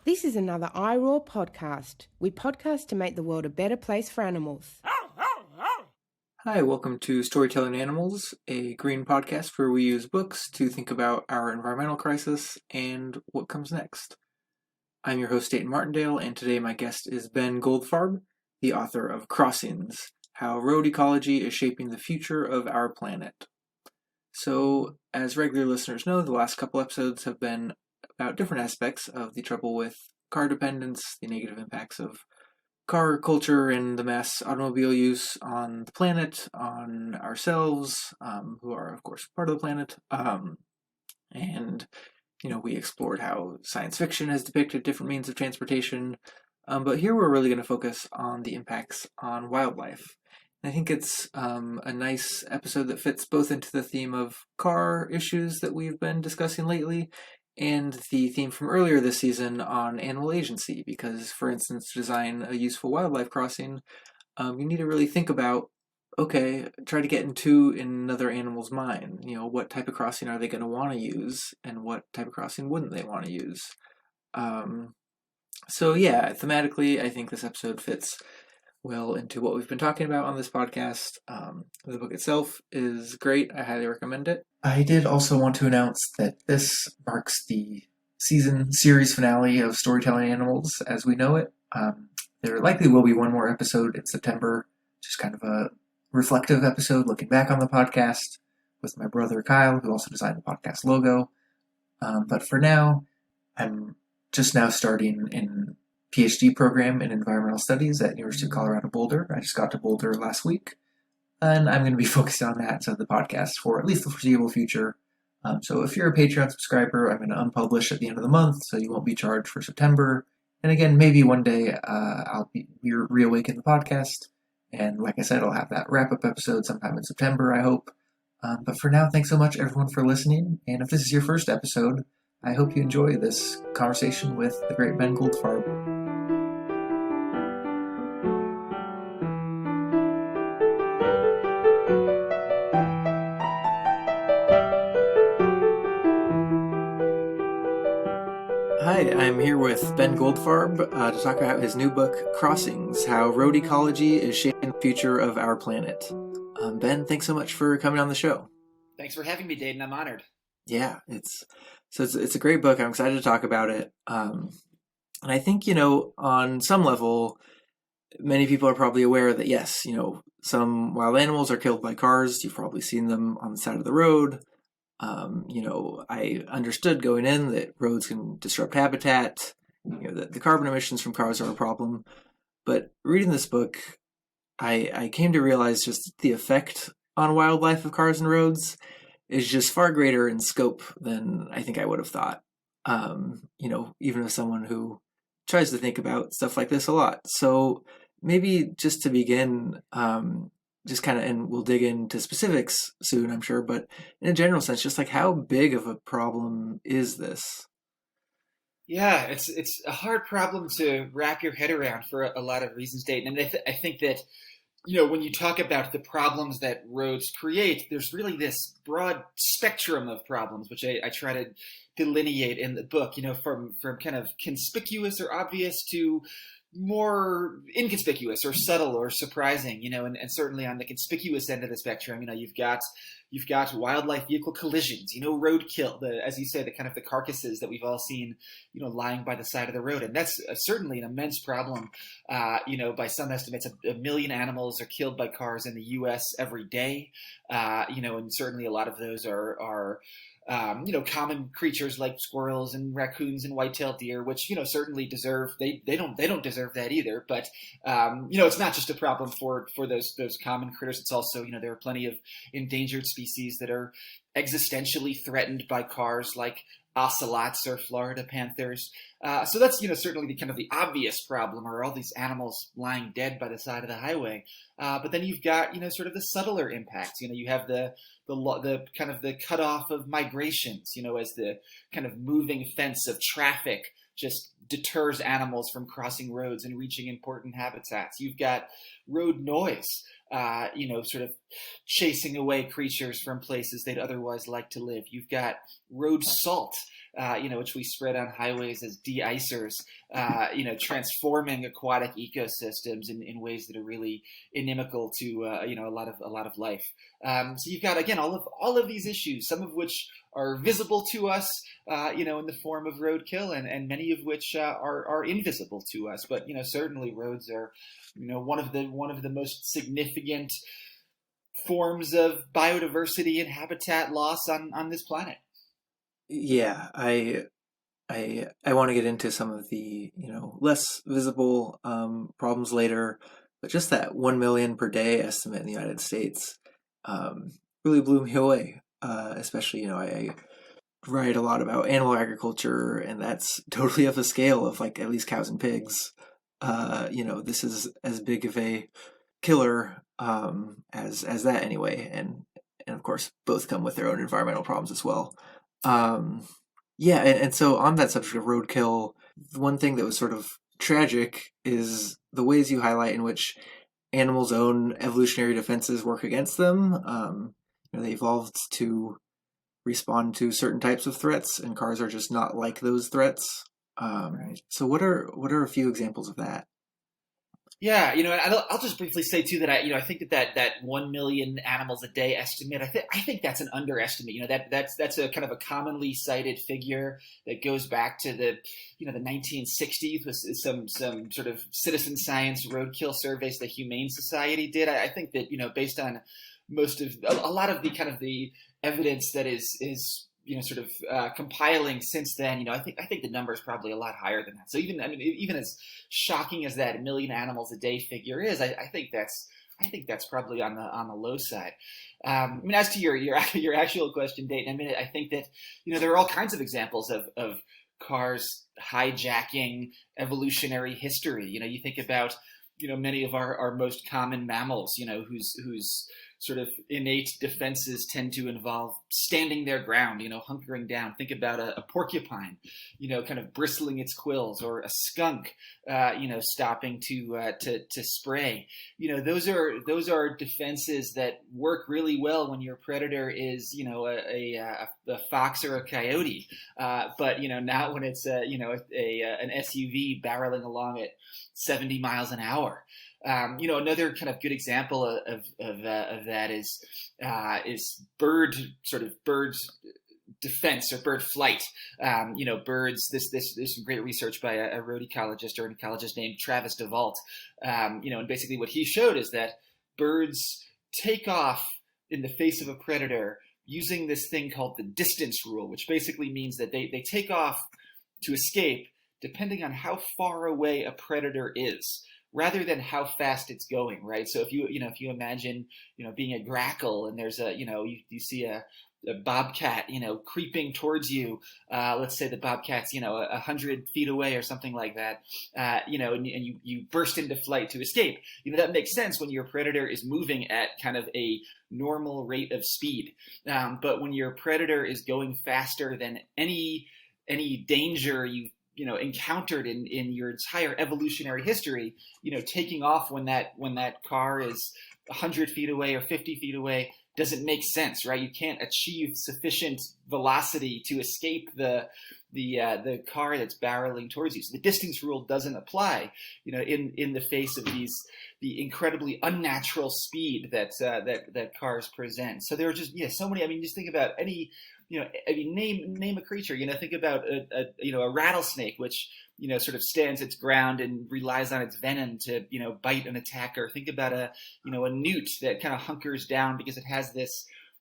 This is another iRaw podcast. We podcast to make the world a better place for animals. Hi, welcome to Storytelling Animals, a green podcast where we use books to think about our environmental crisis and what comes next. I'm your host, Dayton Martindale, and today my guest is Ben Goldfarb, the author of Crossings, How Road Ecology is Shaping the Future of Our Planet. So, as regular listeners know, the last couple episodes have been about different aspects of the trouble with car dependence, the negative impacts of car culture and the mass automobile use on the planet, on ourselves, who are, of course, part of the planet. And, we explored how science fiction has depicted different means of transportation. But here we're really going to focus on the impacts on wildlife. I think it's a nice episode that fits both into the theme of car issues that we've been discussing lately and the theme from earlier this season on animal agency, because, for instance, to design a useful wildlife crossing, you need to really think about, try to get into another animal's mind. What type of crossing are they going to want to use, and what type of crossing wouldn't they want to use? Thematically, I think this episode fits well into what we've been talking about on this podcast. The book itself is great. I highly recommend it. I did also want to announce that this marks the series finale of Storytelling Animals as we know it. There likely will be one more episode in September, just kind of a reflective episode looking back on the podcast with my brother Kyle, who also designed the podcast logo. But for now, I'm just now starting in PhD program in environmental studies at University of Colorado Boulder. I just got to Boulder last week, and I'm going to be focused on that to the podcast for at least the foreseeable future. So if you're a Patreon subscriber, I'm going to unpublish at the end of the month, so you won't be charged for September. And again, maybe one day I'll reawaken the podcast, and like I said, I'll have that wrap-up episode sometime in September, I hope. But for now, thanks so much, everyone, for listening. And if this is your first episode, I hope you enjoy this conversation with the great Ben Goldfarb. Hi, I'm here with Ben Goldfarb to talk about his new book, Crossings, How Road Ecology is Shaping the Future of Our Planet. Ben, thanks so much for coming on the show. Thanks for having me, Dayton. I'm honored. Yeah, it's a great book. I'm excited to talk about it. And I think, on some level, many people are probably aware that, yes, some wild animals are killed by cars. You've probably seen them on the side of the road. I understood going in that roads can disrupt habitat, that the carbon emissions from cars are a problem. But reading this book, I came to realize just the effect on wildlife of cars and roads is just far greater in scope than I think I would have thought. Even as someone who tries to think about stuff like this a lot. So maybe just to begin, and we'll dig into specifics soon, I'm sure, but in a general sense, just like how big of a problem is this? Yeah, it's a hard problem to wrap your head around for a lot of reasons, Dayton. And I think that, when you talk about the problems that roads create, there's really this broad spectrum of problems, which I try to delineate in the book, from kind of conspicuous or obvious to more inconspicuous or subtle or surprising, and certainly on the conspicuous end of the spectrum, you've got wildlife vehicle collisions, roadkill, as you say, the kind of the carcasses that we've all seen, lying by the side of the road. And that's certainly an immense problem. By some estimates, a million animals are killed by cars in the U.S. every day. And certainly a lot of those are common creatures like squirrels and raccoons and white-tailed deer, which, certainly deserve, they don't deserve that either. But, it's not just a problem for those common critters. It's also, there are plenty of endangered species that are existentially threatened by cars, like ocelots or Florida panthers. So that's, certainly the kind of the obvious problem, are all these animals lying dead by the side of the highway. But then you've got, sort of the subtler impacts. You have the kind of the cutoff of migrations, as the kind of moving fence of traffic just deters animals from crossing roads and reaching important habitats. You've got road noise, sort of chasing away creatures from places they'd otherwise like to live. You've got road salt, which we spread on highways as de-icers, transforming aquatic ecosystems in ways that are really inimical to a lot of life. So you've got, again, all of these issues, some of which are visible to us, in the form of roadkill, and many of which are invisible to us. But certainly roads are, one of the most significant forms of biodiversity and habitat loss on this planet. Yeah, I want to get into some of the less visible problems later, but just that 1 million per day estimate in the United States really blew me away. Especially, I write a lot about animal agriculture, and that's totally of a scale of like at least cows and pigs. This is as big of a killer as that anyway, and of course both come with their own environmental problems as well. Yeah, and so on that subject of roadkill, one thing that was sort of tragic is the ways you highlight in which animals' own evolutionary defenses work against them. They evolved to respond to certain types of threats, and cars are just not like those threats. Right. So what are a few examples of that? Yeah, I'll just briefly say too that I think that 1 million animals a day estimate, I think that's an underestimate. That's a kind of a commonly cited figure that goes back to the 1960s with some sort of citizen science roadkill surveys the Humane Society did. I think that based on most of a lot of the kind of the evidence that is compiling since then, I think the number is probably a lot higher than that. So even as shocking as that 1 million animals a day figure is, I think that's probably on the low side. As to your actual question, Dayton, I think that there are all kinds of examples of cars hijacking evolutionary history. You think about many of our most common mammals, whose sort of innate defenses tend to involve standing their ground, hunkering down. Think about a porcupine, kind of bristling its quills, or a skunk, stopping to spray. Those are defenses that work really well when your predator is, a fox or a coyote. But not when it's an SUV barreling along at 70 miles an hour. Another kind of good example of that is birds defense or bird flight. Birds. There's some great research by a road ecologist or an ecologist named Travis DeVault. And basically what he showed is that birds take off in the face of a predator using this thing called the distance rule, which basically means that they take off to escape depending on how far away a predator is, rather than how fast it's going, right? So if you imagine, being a grackle, and there's you see a bobcat, creeping towards you. Let's say the bobcat's, 100 feet away or something like that. And you burst into flight to escape. That makes sense when your predator is moving at kind of a normal rate of speed. But when your predator is going faster than any danger you've encountered in your entire evolutionary history, taking off when that car is 100 feet away or 50 feet away doesn't make sense, right? You can't achieve sufficient velocity to escape the car that's barreling towards you. So the distance rule doesn't apply, in the face of the incredibly unnatural speed that cars present. So there are just so many. Just think about any. Name a creature. Think about a rattlesnake, which sort of stands its ground and relies on its venom to bite an attacker. Think about a newt that kind of hunkers down because it has this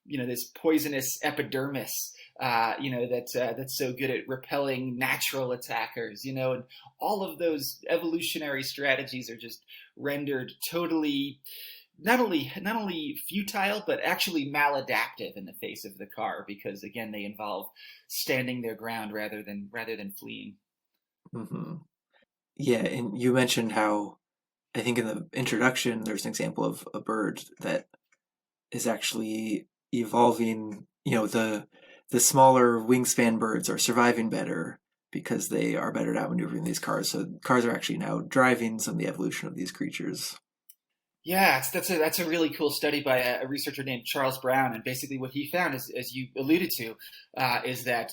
this poisonous epidermis. That's so good at repelling natural attackers. And all of those evolutionary strategies are just rendered totally. Not only futile, but actually maladaptive in the face of the car, because again they involve standing their ground rather than fleeing. Mm-hmm. Yeah, and you mentioned how I think in the introduction there's an example of a bird that is actually evolving. The smaller wingspan birds are surviving better because they are better at outmaneuvering these cars. So cars are actually now driving some of the evolution of these creatures. Yeah, that's a really cool study by a researcher named Charles Brown, and basically what he found is, as you alluded to, is that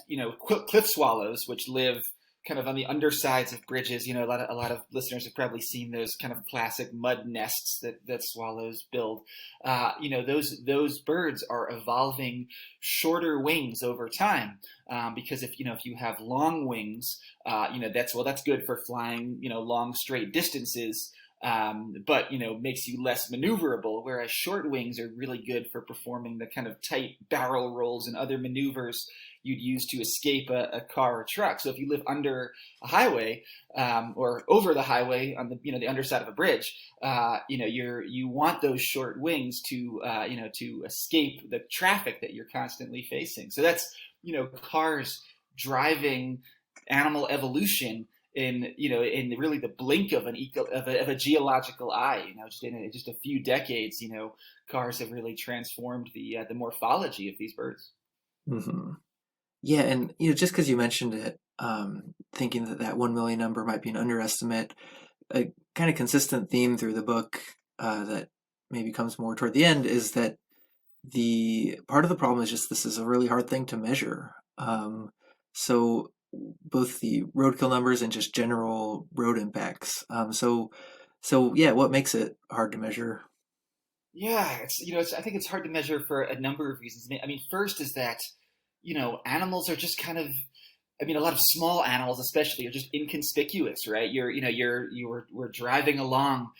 cliff swallows, which live kind of on the undersides of bridges. A lot of listeners have probably seen those kind of classic mud nests that swallows build. Those birds are evolving shorter wings over time, because if you have long wings, that's good for flying long straight distances, but makes you less maneuverable. Whereas short wings are really good for performing the kind of tight barrel rolls and other maneuvers you'd use to escape a car or truck. So if you live under a highway, or over the highway on the underside of a bridge, you want those short wings to escape the traffic that you're constantly facing. So that's cars driving animal evolution in really the blink of a geological eye. Just in just a few decades, cars have really transformed the morphology of these birds. Mm-hmm. Yeah, and just because you mentioned it, thinking that 1 million number might be an underestimate, a kind of consistent theme through the book that maybe comes more toward the end is that the part of the problem is just this is a really hard thing to measure. So both the roadkill numbers and just general road impacts. So yeah, what makes it hard to measure? Yeah, I think it's hard to measure for a number of reasons. I mean, first is that animals are just kind of, a lot of small animals especially are just inconspicuous, right? We're driving along,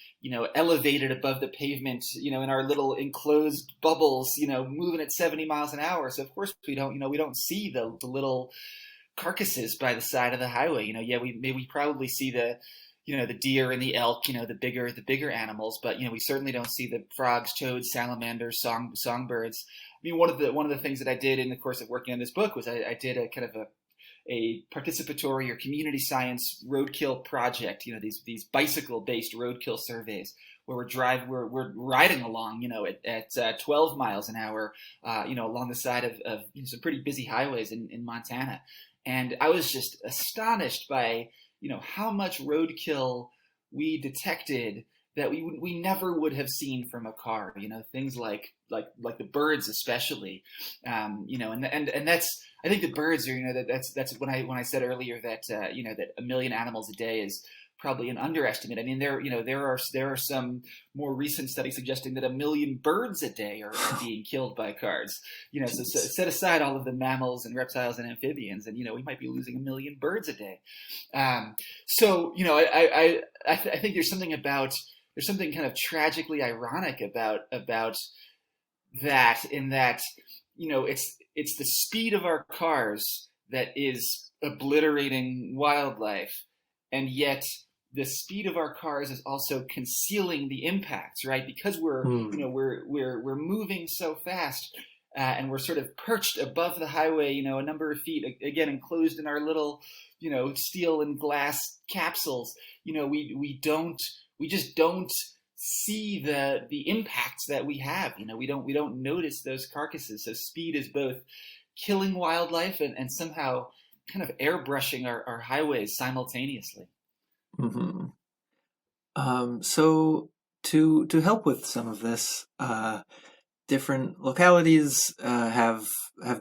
elevated above the pavement, in our little enclosed bubbles, moving at 70 miles an hour. So of course we don't see the little carcasses by the side of the highway. We probably see the deer and the elk, the bigger animals, but we certainly don't see the frogs, toads, salamanders, songbirds. One of the things that I did in the course of working on this book was I did a kind of a participatory or community science roadkill project. These bicycle-based roadkill surveys where we're riding along, at 12 miles an hour, along the side of some pretty busy highways in Montana, and I was just astonished by how much roadkill we detected that we never would have seen from a car. Things like the birds especially, and that's, I think the birds are, that's when I said earlier that that 1 million animals a day is probably an underestimate. There are some more recent studies suggesting that 1 million birds a day are being killed by cars. So set aside all of the mammals and reptiles and amphibians, and we might be losing 1 million birds a day. I think there's something kind of tragically ironic about that, in that it's the speed of our cars that is obliterating wildlife, and yet the speed of our cars is also concealing the impacts, right? Because we're moving so fast, and we're sort of perched above the highway, a number of feet, again enclosed in our little, steel and glass capsules. We just don't see the impacts that we have. We don't notice those carcasses. So speed is both killing wildlife and somehow kind of airbrushing our highways simultaneously. Mm-hmm. So to help with some of this, different localities have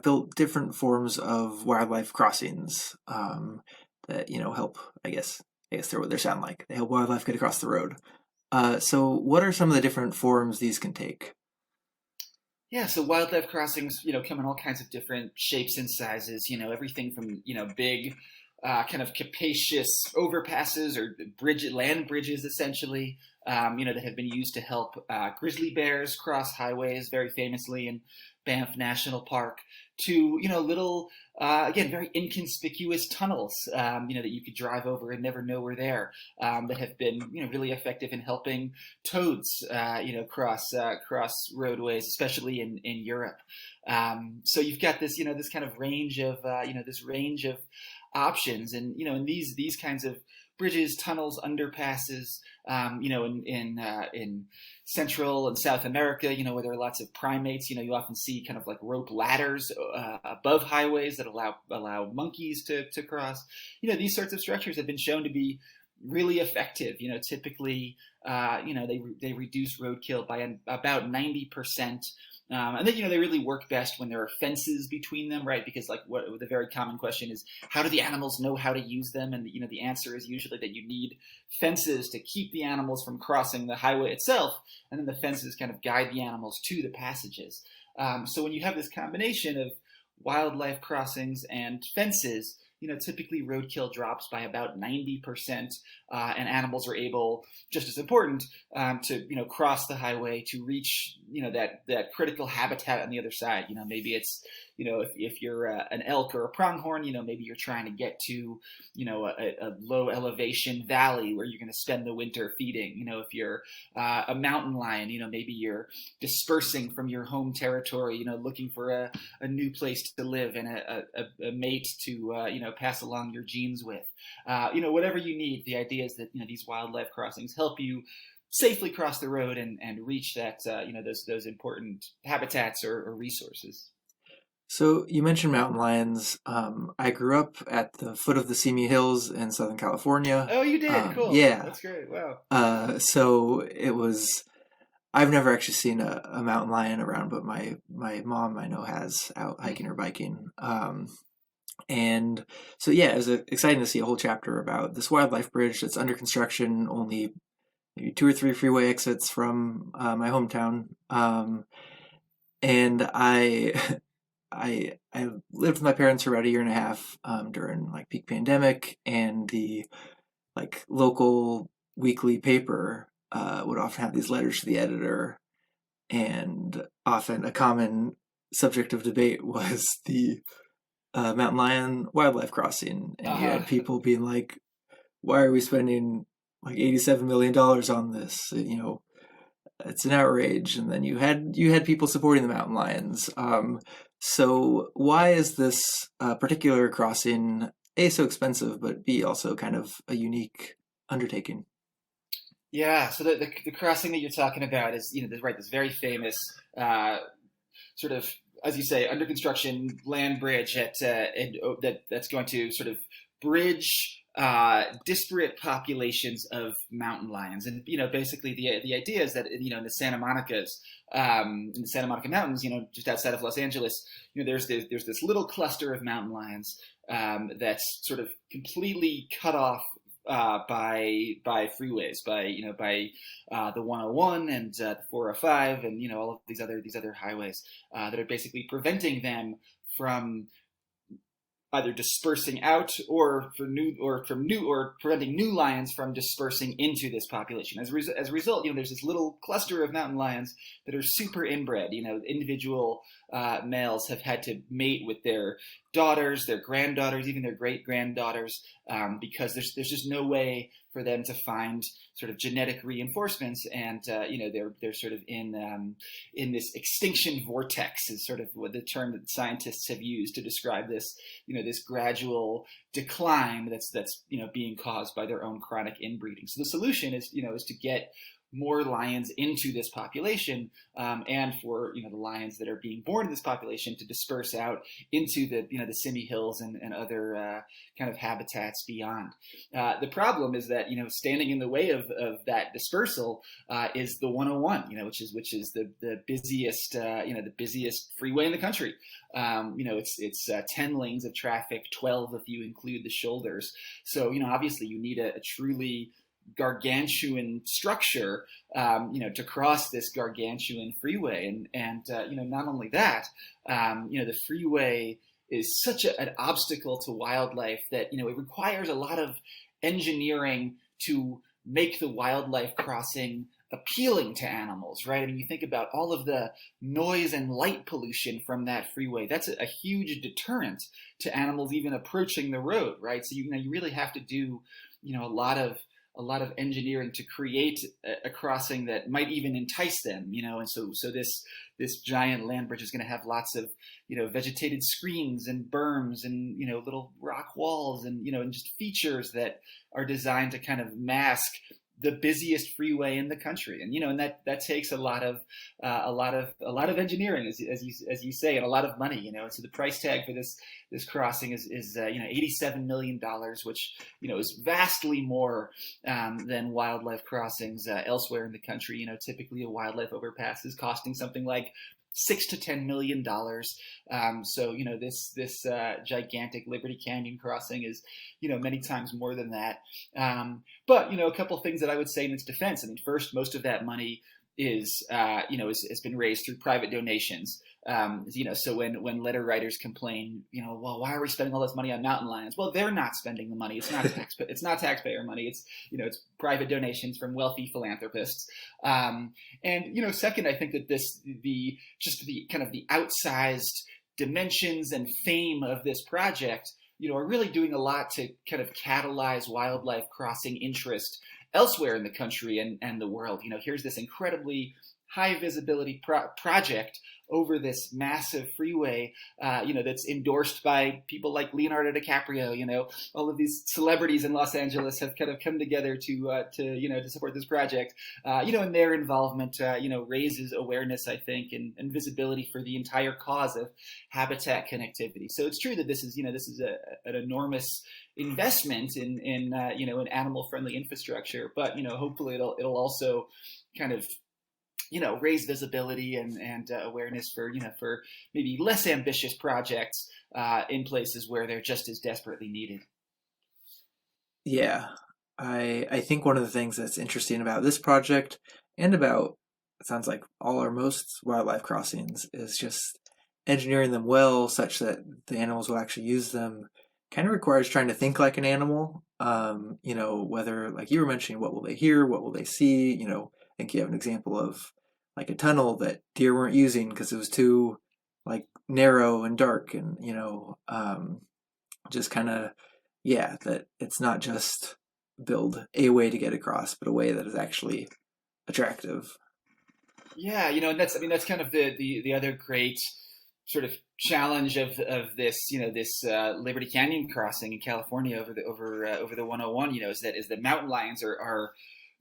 built different forms of wildlife crossings that help. I guess they're what they sound like. They help wildlife get across the road. So what are some of the different forms these can take? Yeah, so wildlife crossings, come in all kinds of different shapes and sizes. Everything from big, kind of capacious overpasses or land bridges, essentially, that have been used to help grizzly bears cross highways, very famously in Banff National Park, to little, again, very inconspicuous tunnels, that you could drive over and never know were there, that have been really effective in helping toads cross roadways, especially in Europe. So you've got this this kind of range of options, and in these kinds of bridges, tunnels, underpasses, in Central and South America, where there are lots of primates, you often see kind of like rope ladders above highways that allow monkeys to cross. These sorts of structures have been shown to be really effective. Typically, they reduce roadkill by about 90%. And then, they really work best when there are fences between them, right? Because what the very common question is, how do the animals know how to use them? And, the answer is usually that you need fences to keep the animals from crossing the highway itself. And then the fences kind of guide the animals to the passages. So when you have this combination of wildlife crossings and fences, typically roadkill drops by about 90%, and animals are able, just as important, to cross the highway to reach that critical habitat on the other side. Maybe it's if you're an elk or a pronghorn, maybe you're trying to get to a low elevation valley where you're going to spend the winter feeding. If you're a mountain lion, maybe you're dispersing from your home territory, looking for a new place to live and a mate to pass along your genes with. Whatever you need. The idea is that these wildlife crossings help you safely cross the road and reach that those important habitats or resources. So you mentioned mountain lions. I grew up at the foot of the Simi Hills in Southern California. Oh, you did? Cool. Yeah. That's great. Wow. So it was. I've never actually seen a mountain lion around, but my mom I know has out hiking or biking. And so yeah, it was exciting to see a whole chapter about this wildlife bridge that's under construction, only maybe 2 or 3 freeway exits from my hometown. And I lived with my parents for about a year and a half during peak pandemic, and the local weekly paper would often have these letters to the editor, and often a common subject of debate was the mountain lion wildlife crossing, and you had people being like, "Why are we spending $87 million on this? It's an outrage." And then you had people supporting the mountain lions. So why is this particular crossing A, so expensive, but B, also kind of a unique undertaking? Yeah, so the crossing that you're talking about is this very famous sort of, as you say, under construction land bridge that's going to sort of bridge disparate populations of mountain lions. And basically the idea is that in the Santa Monica Mountains, just outside of Los Angeles, there's this little cluster of mountain lions that's sort of completely cut off by freeways, by the 101 and the 405 and all of these other highways that are basically preventing them from either dispersing out or preventing new lions from dispersing into this population. As a result, there's this little cluster of mountain lions that are super inbred. Individual males have had to mate with their daughters, their granddaughters, even their great granddaughters, because there's just no way for them to find sort of genetic reinforcements, and they're sort of in this extinction vortex is sort of what the term that scientists have used to describe this this gradual decline that's being caused by their own chronic inbreeding. So the solution is to get more lions into this population, and for the lions that are being born in this population to disperse out into the Simi Hills and other kind of habitats beyond. The problem is that standing in the way of that dispersal is the 101, which is the busiest the busiest freeway in the country. It's 10 lanes of traffic, 12 if you include the shoulders. So obviously you need a truly gargantuan structure, to cross this gargantuan freeway, and not only that, the freeway is such an obstacle to wildlife that it requires a lot of engineering to make the wildlife crossing appealing to animals, right? I mean, you think about all of the noise and light pollution from that freeway. That's a huge deterrent to animals even approaching the road, right? So you really have to do a lot of engineering to create a crossing that might even entice them, and so this giant land bridge is going to have lots of vegetated screens and berms and little rock walls and and just features that are designed to kind of mask the busiest freeway in the country, and that takes a lot of engineering, as you say, and a lot of money. So the price tag for this crossing is $87 million, which is vastly more than wildlife crossings elsewhere in the country. Typically a wildlife overpass is costing something like $6 to $10 million. So this gigantic Liberty Canyon crossing is many times more than that. But a couple of things that I would say in its defense. I mean, first, most of that money has been raised through private donations. So when letter writers complain, well, why are we spending all this money on mountain lions? Well, they're not spending the money. It's not taxpayer money. It's private donations from wealthy philanthropists. And second, I think that the kind of the outsized dimensions and fame of this project, are really doing a lot to kind of catalyze wildlife crossing interest elsewhere in the country and the world. Here's this incredibly high visibility project over this massive freeway, that's endorsed by people like Leonardo DiCaprio. All of these celebrities in Los Angeles have kind of come together to support this project. And their involvement, raises awareness, I think, and visibility for the entire cause of habitat connectivity. So it's true that this is an enormous investment in animal friendly infrastructure, but hopefully it'll also kind of raise visibility and awareness for maybe less ambitious projects in places where they're just as desperately needed. Yeah, I think one of the things that's interesting about this project and about, it sounds like, all or most wildlife crossings is just engineering them well such that the animals will actually use them. Kind of requires trying to think like an animal. Whether, like you were mentioning, what will they hear, what will they see? I think you have an example of like a tunnel that deer weren't using because it was too like narrow and dark, and just kind of, that it's not just build a way to get across, but a way that is actually attractive. Yeah, and that's kind of the other great sort of challenge of this Liberty Canyon crossing in California over the 101. Is that mountain lions are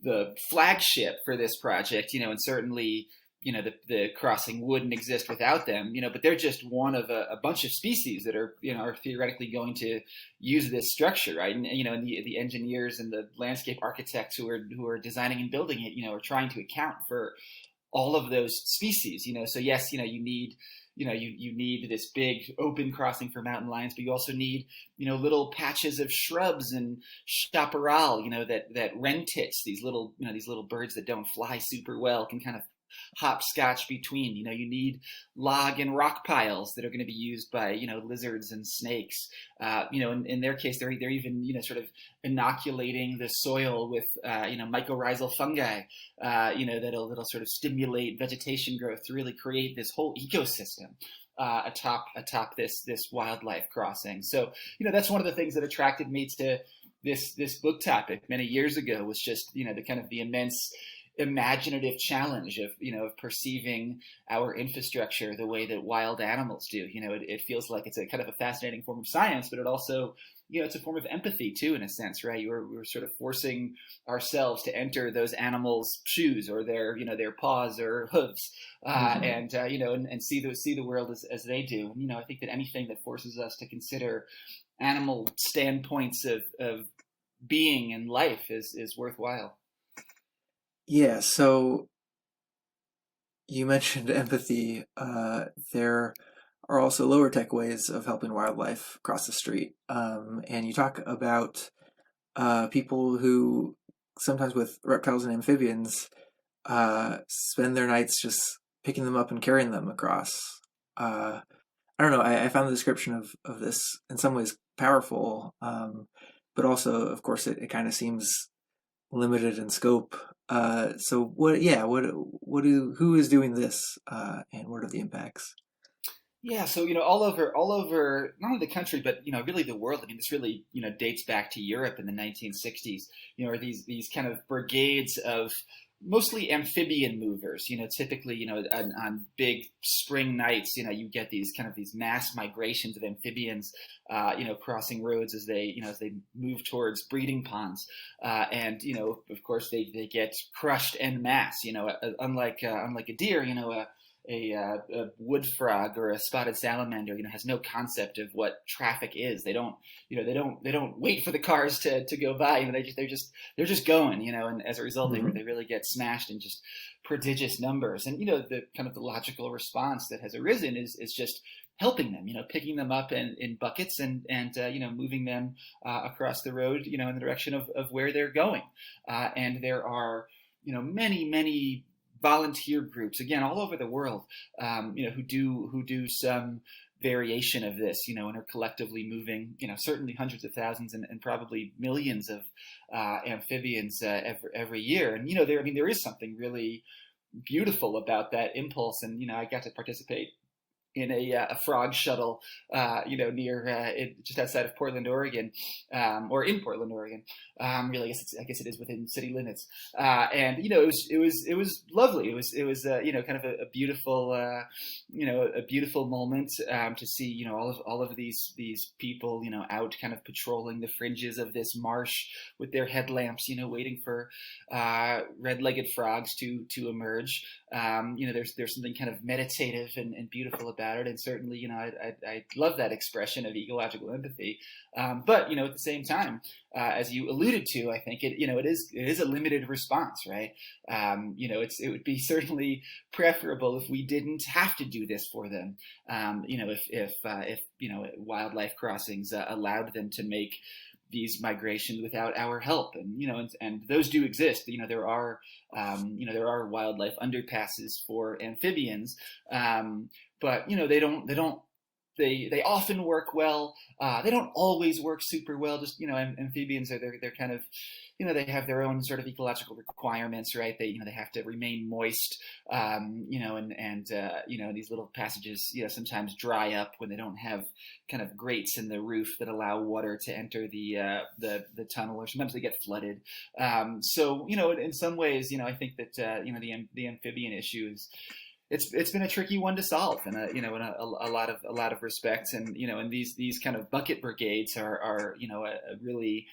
the flagship for this project, and certainly, the crossing wouldn't exist without them, but they're just one of a bunch of species that are theoretically going to use this structure, right? And, the engineers and the landscape architects who are designing and building it, are trying to account for all of those species, so yes, you need you need this big open crossing for mountain lions, but you also need, little patches of shrubs and chaparral, that wren tits, these little birds that don't fly super well, can kind of hopscotch between. You need log and rock piles that are going to be used by, lizards and snakes. In their case, they're even, sort of inoculating the soil with, mycorrhizal fungi, that'll sort of stimulate vegetation growth to really create this whole ecosystem atop this wildlife crossing. So, that's one of the things that attracted me to this book topic many years ago, was just, the immense imaginative challenge of perceiving our infrastructure the way that wild animals do. It feels like it's a kind of a fascinating form of science, but it also, it's a form of empathy too, in a sense, right? We're sort of forcing ourselves to enter those animals' shoes, or their paws or hooves, and see the world as they do. And, I think that anything that forces us to consider animal standpoints of being and life is worthwhile. Yeah, so you mentioned empathy. There are also lower tech ways of helping wildlife cross the street. And you talk about people who, sometimes with reptiles and amphibians, spend their nights just picking them up and carrying them across. I don't know, I found the description of this in some ways powerful, but also, of course, it kind of seems limited in scope. So who is doing this, and what are the impacts? Yeah, so all over not only the country, but really the world. I mean, this really dates back to Europe in the 1960s. Are these kind of brigades of mostly amphibian movers. Typically, on big spring nights, you get these mass migrations of amphibians, crossing roads as they move towards breeding ponds, and of course they get crushed en masse. Unlike a deer, a wood frog or a spotted salamander, has no concept of what traffic is. They don't wait for the cars to go by. They're just going. And as a result, they really get smashed in just prodigious numbers. And the logical response that has arisen is just helping them, picking them up in buckets and moving them across the road, in the direction of where they're going. And there are many volunteer groups, again, all over the world, who do some variation of this, and are collectively moving, certainly hundreds of thousands and probably millions of amphibians every year. And there is something really beautiful about that impulse. And I got to participate in a frog shuttle, near just outside of Portland, Oregon, or in Portland, Oregon. Really, I guess it is within city limits. And it was lovely. It was kind of a beautiful a beautiful moment to see all of these people out kind of patrolling the fringes of this marsh with their headlamps, waiting for red-legged frogs to emerge. There's something kind of meditative and beautiful about it, and certainly I love that expression of ecological empathy. But at the same time, as you alluded to, I think it is a limited response, right? It would be certainly preferable if we didn't have to do this for them. If wildlife crossings allowed them to make these migrations without our help, and those do exist. There are wildlife underpasses for amphibians, but they often work well. They don't always work super well. Just amphibians they're kind of they have their own sort of ecological requirements, right? They have to remain moist, and these little passages sometimes dry up when they don't have kind of grates in the roof that allow water to enter the tunnel, or sometimes they get flooded. So in some ways, I think that the amphibian issue is. It's been a tricky one to solve, in a lot of respects, and and these kind of bucket brigades are a really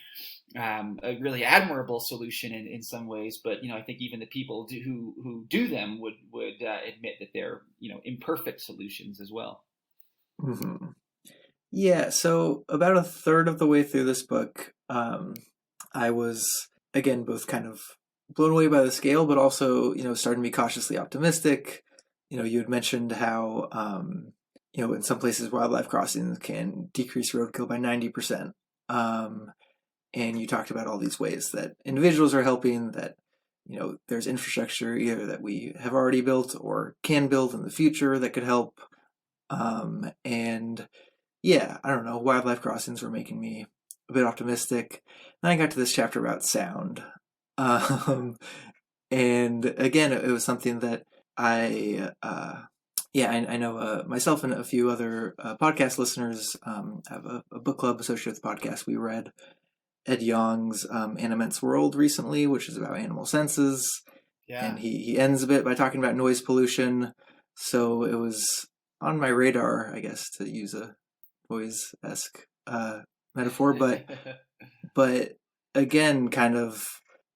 admirable solution in some ways, but I think even the people who do them would admit that they're imperfect solutions as well. Mm-hmm. Yeah. So about a third of the way through this book, I was again both kind of blown away by the scale, but also starting to be cautiously optimistic. You had mentioned how, in some places wildlife crossings can decrease roadkill by 90%. And you talked about all these ways that individuals are helping, that, there's infrastructure either that we have already built or can build in the future that could help. And yeah, I don't know, wildlife crossings were making me a bit optimistic. Then I got to this chapter about sound. And again, it was something that I know myself and a few other podcast listeners have a book club associated with the podcast. We read Ed Yong's An Immense World recently, which is about animal senses. Yeah. And he ends a bit by talking about noise pollution. So it was on my radar, I guess, to use a noise-esque metaphor. But again, kind of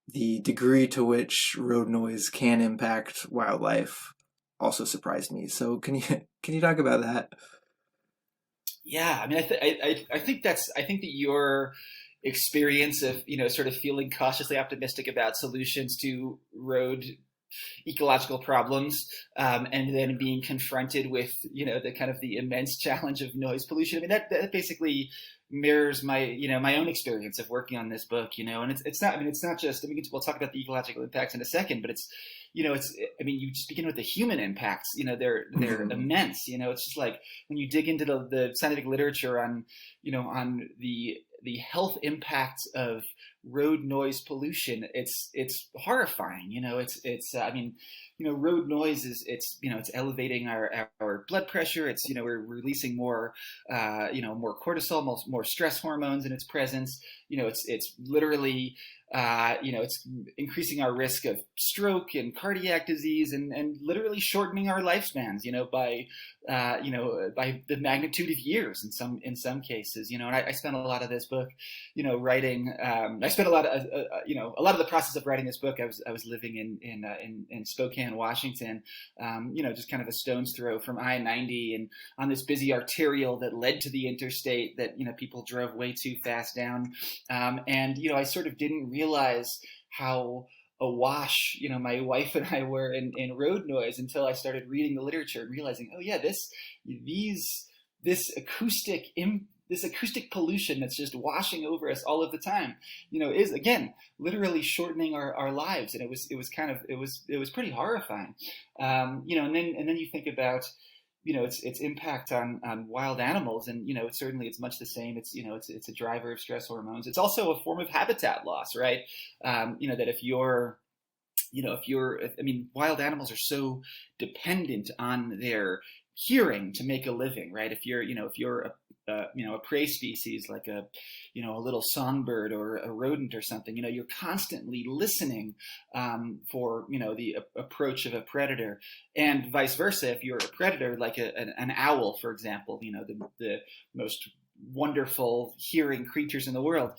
the degree to which road noise can impact wildlife also surprised me. So can you talk about that? Yeah, I mean, I think that your experience of sort of feeling cautiously optimistic about solutions to road ecological problems, and then being confronted with the kind of the immense challenge of noise pollution. I mean, that basically mirrors my my own experience of working on this book, and it's not just, we'll talk about the ecological impacts in a second, but it's you just begin with the human impacts. They're immense. It's just like when you dig into the scientific literature on on the health impacts of road noise pollution, it's horrifying. I mean, road noise it's elevating our blood pressure. We're releasing more more cortisol, more stress hormones in its presence. It's literally it's increasing our risk of stroke and cardiac disease, and literally shortening our lifespans, by the magnitude of years in some cases. And I spent a lot of this book, writing. I spent a lot of the process of writing this book. I was living in Spokane, Washington, just kind of a stone's throw from I-90, and on this busy arterial that led to the interstate that people drove way too fast down, and I sort of didn't realize how awash my wife and I were in road noise until I started reading the literature and realizing, oh yeah, this acoustic pollution that's just washing over us all of the time, is again literally shortening our lives. And it was pretty horrifying. And then you think about its impact on wild animals, and it's much the same. It's a driver of stress hormones. It's also a form of habitat loss, right? That wild animals are so dependent on their hearing to make a living, right? If you're a prey species like a little songbird or a rodent or something, you're constantly listening for the approach of a predator, and vice versa. If you're a predator like an owl, for example, the most wonderful hearing creatures in the world,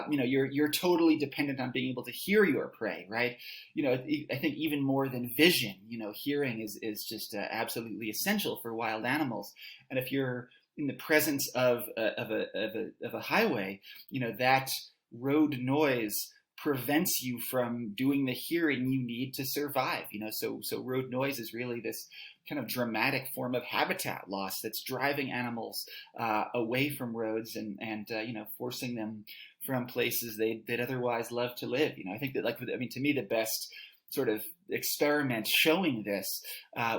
you're totally dependent on being able to hear your prey, right? I think even more than vision, hearing is just absolutely essential for wild animals. And if you're in the presence of a highway, that road noise prevents you from doing the hearing you need to survive. So road noise is really this kind of dramatic form of habitat loss that's driving animals away from roads and forcing them from places they'd otherwise love to live. I think that to me, the best sort of experiment showing this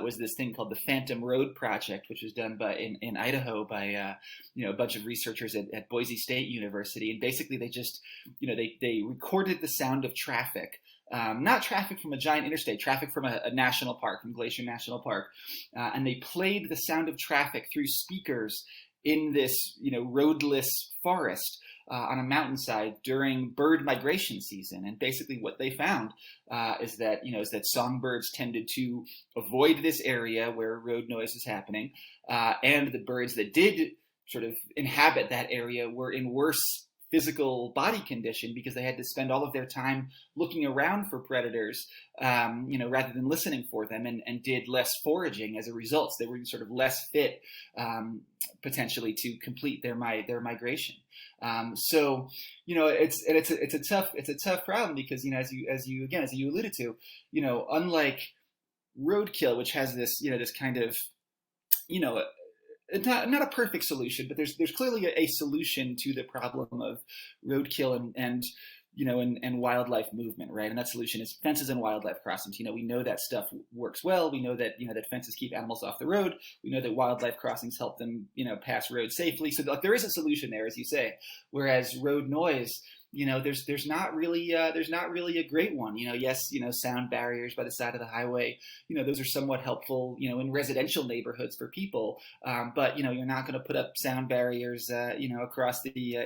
was this thing called the Phantom Road Project, which was done in Idaho by a bunch of researchers at Boise State University. And basically they just they recorded the sound of traffic, not traffic from a giant interstate, traffic from a national park, from Glacier National Park, and they played the sound of traffic through speakers in this roadless forest on a mountainside during bird migration season. And basically what they found is that songbirds tended to avoid this area where road noise is happening, and the birds that did sort of inhabit that area were in worse physical body condition because they had to spend all of their time looking around for predators, rather than listening for them, and did less foraging as a result. So they were sort of less fit, potentially, to complete their migration. So it's a tough problem because as you alluded to, unlike roadkill, which has this this kind of it's not a perfect solution, but there's clearly a solution to the problem of roadkill and wildlife movement, right? And that solution is fences and wildlife crossings. We know that stuff works well. We know that that fences keep animals off the road. We know that wildlife crossings help them pass roads safely. So there is a solution there, as you say. Whereas road noise, there's not really a great one. Yes, sound barriers by the side of the highway, those are somewhat helpful, in residential neighborhoods for people. But you're not going to put up sound barriers, across the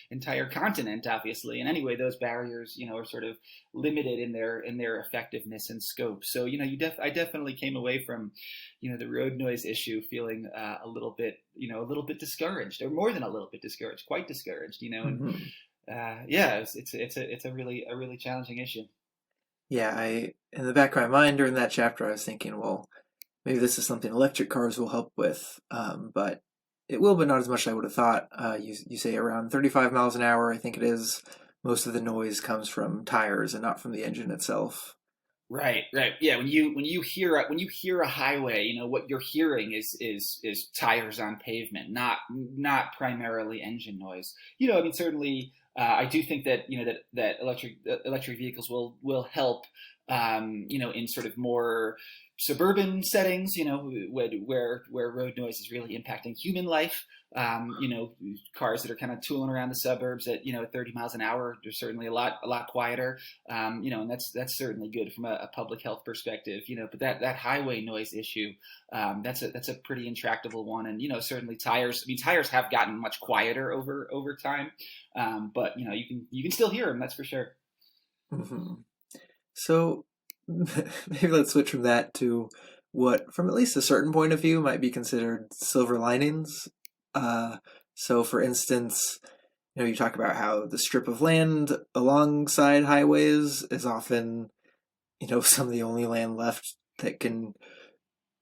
entire continent, obviously. And anyway, those barriers, are sort of limited in their effectiveness and scope. So I definitely came away from the road noise issue feeling a little bit discouraged, or more than a little bit discouraged, quite discouraged. Mm-hmm. It's a really challenging issue. Yeah, in the back of my mind during that chapter, I was thinking, well, maybe this is something electric cars will help with, but it will, but not as much as I would have thought. You say around 35 miles an hour, I think it is. Most of the noise comes from tires and not from the engine itself. Right. Yeah. When you hear a highway, what you're hearing is tires on pavement, not primarily engine noise. Certainly, I do think that that electric vehicles will help in sort of more suburban settings, where road noise is really impacting human life. Cars that are kind of tooling around the suburbs at 30 miles an hour, they're certainly a lot quieter. And that's certainly good from a public health perspective. But that highway noise issue, that's a pretty intractable one. And certainly tires. I mean, tires have gotten much quieter over time, but you can still hear them. That's for sure. Mm-hmm. So maybe let's switch from that to what, from at least a certain point of view, might be considered silver linings. So for instance, you talk about how the strip of land alongside highways is often, some of the only land left that can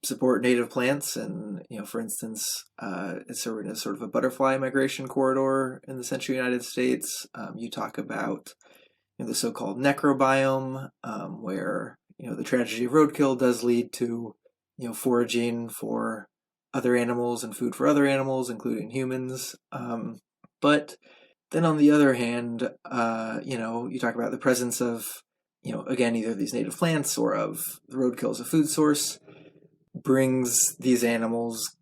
support native plants. And, for instance, it's sort of a butterfly migration corridor in the central United States. You talk about the so-called necrobiome, where, the tragedy of roadkill does lead to, foraging for other animals and food for other animals, including humans. But then on the other hand, you talk about the presence of, again, either these native plants or of the roadkill as a food source brings these animals,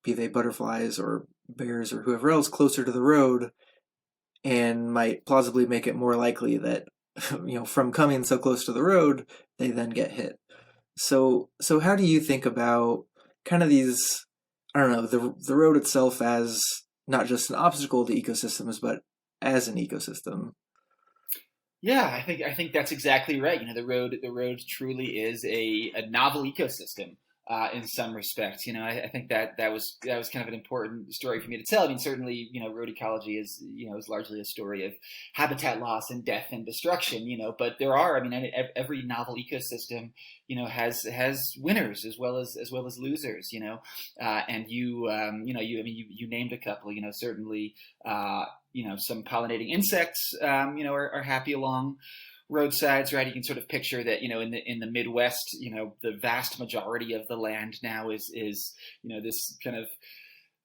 be they butterflies or bears or whoever else, closer to the road, and might plausibly make it more likely that, from coming so close to the road, they then get hit. So how do you think about kind of these, I don't know, the road itself as not just an obstacle to ecosystems, but as an ecosystem? Yeah, I think that's exactly right. The road truly is a novel ecosystem in some respects. I think that was kind of an important story for me to tell. I mean, certainly, road ecology is largely a story of habitat loss and death and destruction. But there are, I mean, every novel ecosystem, has winners as well as losers. And you named a couple. Certainly, some pollinating insects, are happy along roadsides, right? You can sort of picture that, in the Midwest, the vast majority of the land now is this kind of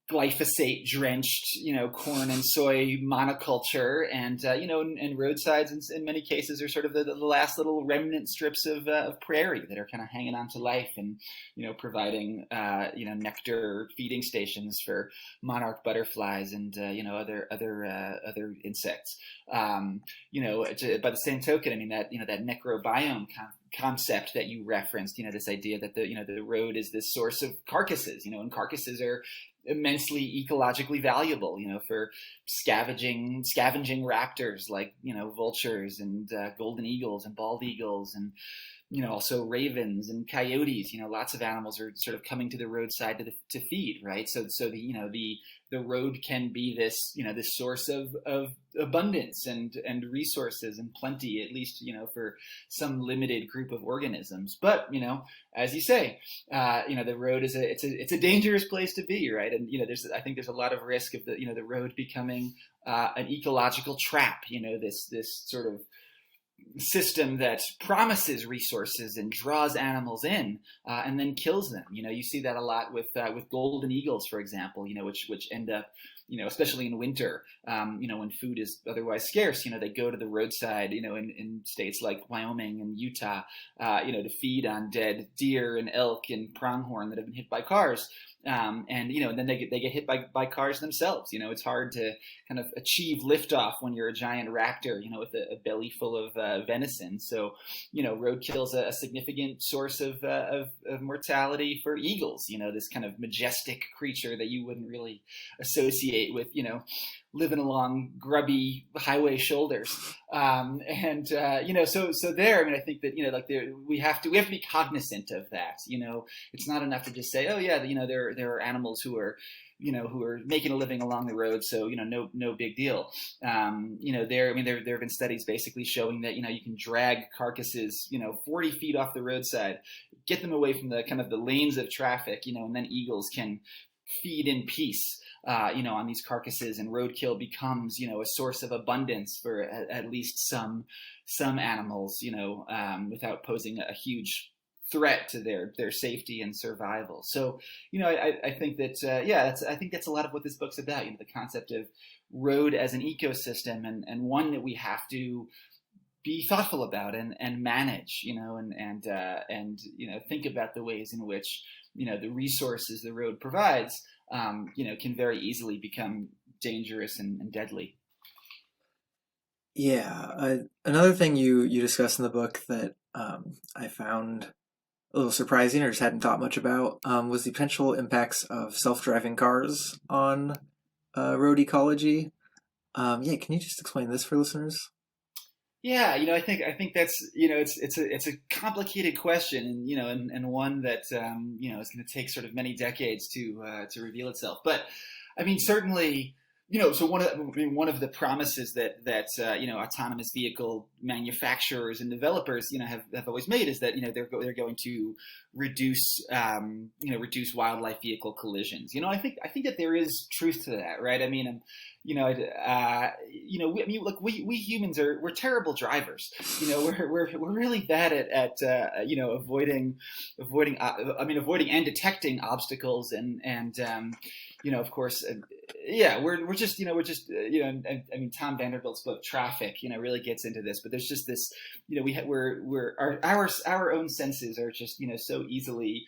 glyphosate drenched, corn and soy monoculture, and and roadsides in many cases are sort of the last little remnant strips of prairie that are kind of hanging on to life and providing nectar feeding stations for monarch butterflies and other insects. By the same token, I mean that that necrobiome concept that you referenced, this idea that the road is this source of carcasses, and carcasses are immensely ecologically valuable, for scavenging raptors like vultures and golden eagles and bald eagles and also ravens and coyotes. Lots of animals are sort of coming to the roadside to feed, right? So the road can be this this source of abundance and resources and plenty, at least for some limited group of organisms. But as you say, the road is it's a dangerous place to be, right? And I think there's a lot of risk of the road becoming an ecological trap. This sort of system that promises resources and draws animals in, and then kills them. You see that a lot with golden eagles, for example. Which end up, especially in winter, when food is otherwise scarce. They go to the roadside, in states like Wyoming and Utah, to feed on dead deer and elk and pronghorn that have been hit by cars. And then they get hit by cars themselves. It's hard to kind of achieve liftoff when you're a giant raptor, with a belly full of venison. So, roadkill is a significant source of mortality for eagles. This kind of majestic creature that you wouldn't really associate with, living along grubby highway shoulders. So there, I mean, I think that, we have to be cognizant of that. It's not enough to just say, oh yeah, there are animals who are making a living along the road, so no big deal. There have been studies basically showing that you can drag carcasses 40 feet off the roadside, get them away from the kind of the lanes of traffic, and then eagles can feed in peace, on these carcasses, and roadkill becomes a source of abundance for at least some animals, without posing a huge threat to their safety and survival. So, I think that, I think that's a lot of what this book's about, the concept of road as an ecosystem, and one that we have to be thoughtful about and manage, and think about the ways in which the resources the road provides, can very easily become dangerous and deadly. Yeah, another thing you discuss in the book that I found a little surprising or just hadn't thought much about was the potential impacts of self-driving cars on road ecology. Yeah, can you just explain this for listeners? Yeah, I think that's it's a complicated question, and one that is going to take sort of many decades to reveal itself. But I mean, certainly, so one of the promises that autonomous vehicle manufacturers and developers have always made is that they're going to reduce wildlife vehicle collisions. I think that there is truth to that, right? I mean, look, we humans we're terrible drivers. We're really bad at avoiding and detecting obstacles and of course, we're just I mean, Tom Vanderbilt's book Traffic really gets into this, but there's just this our own senses are just so easily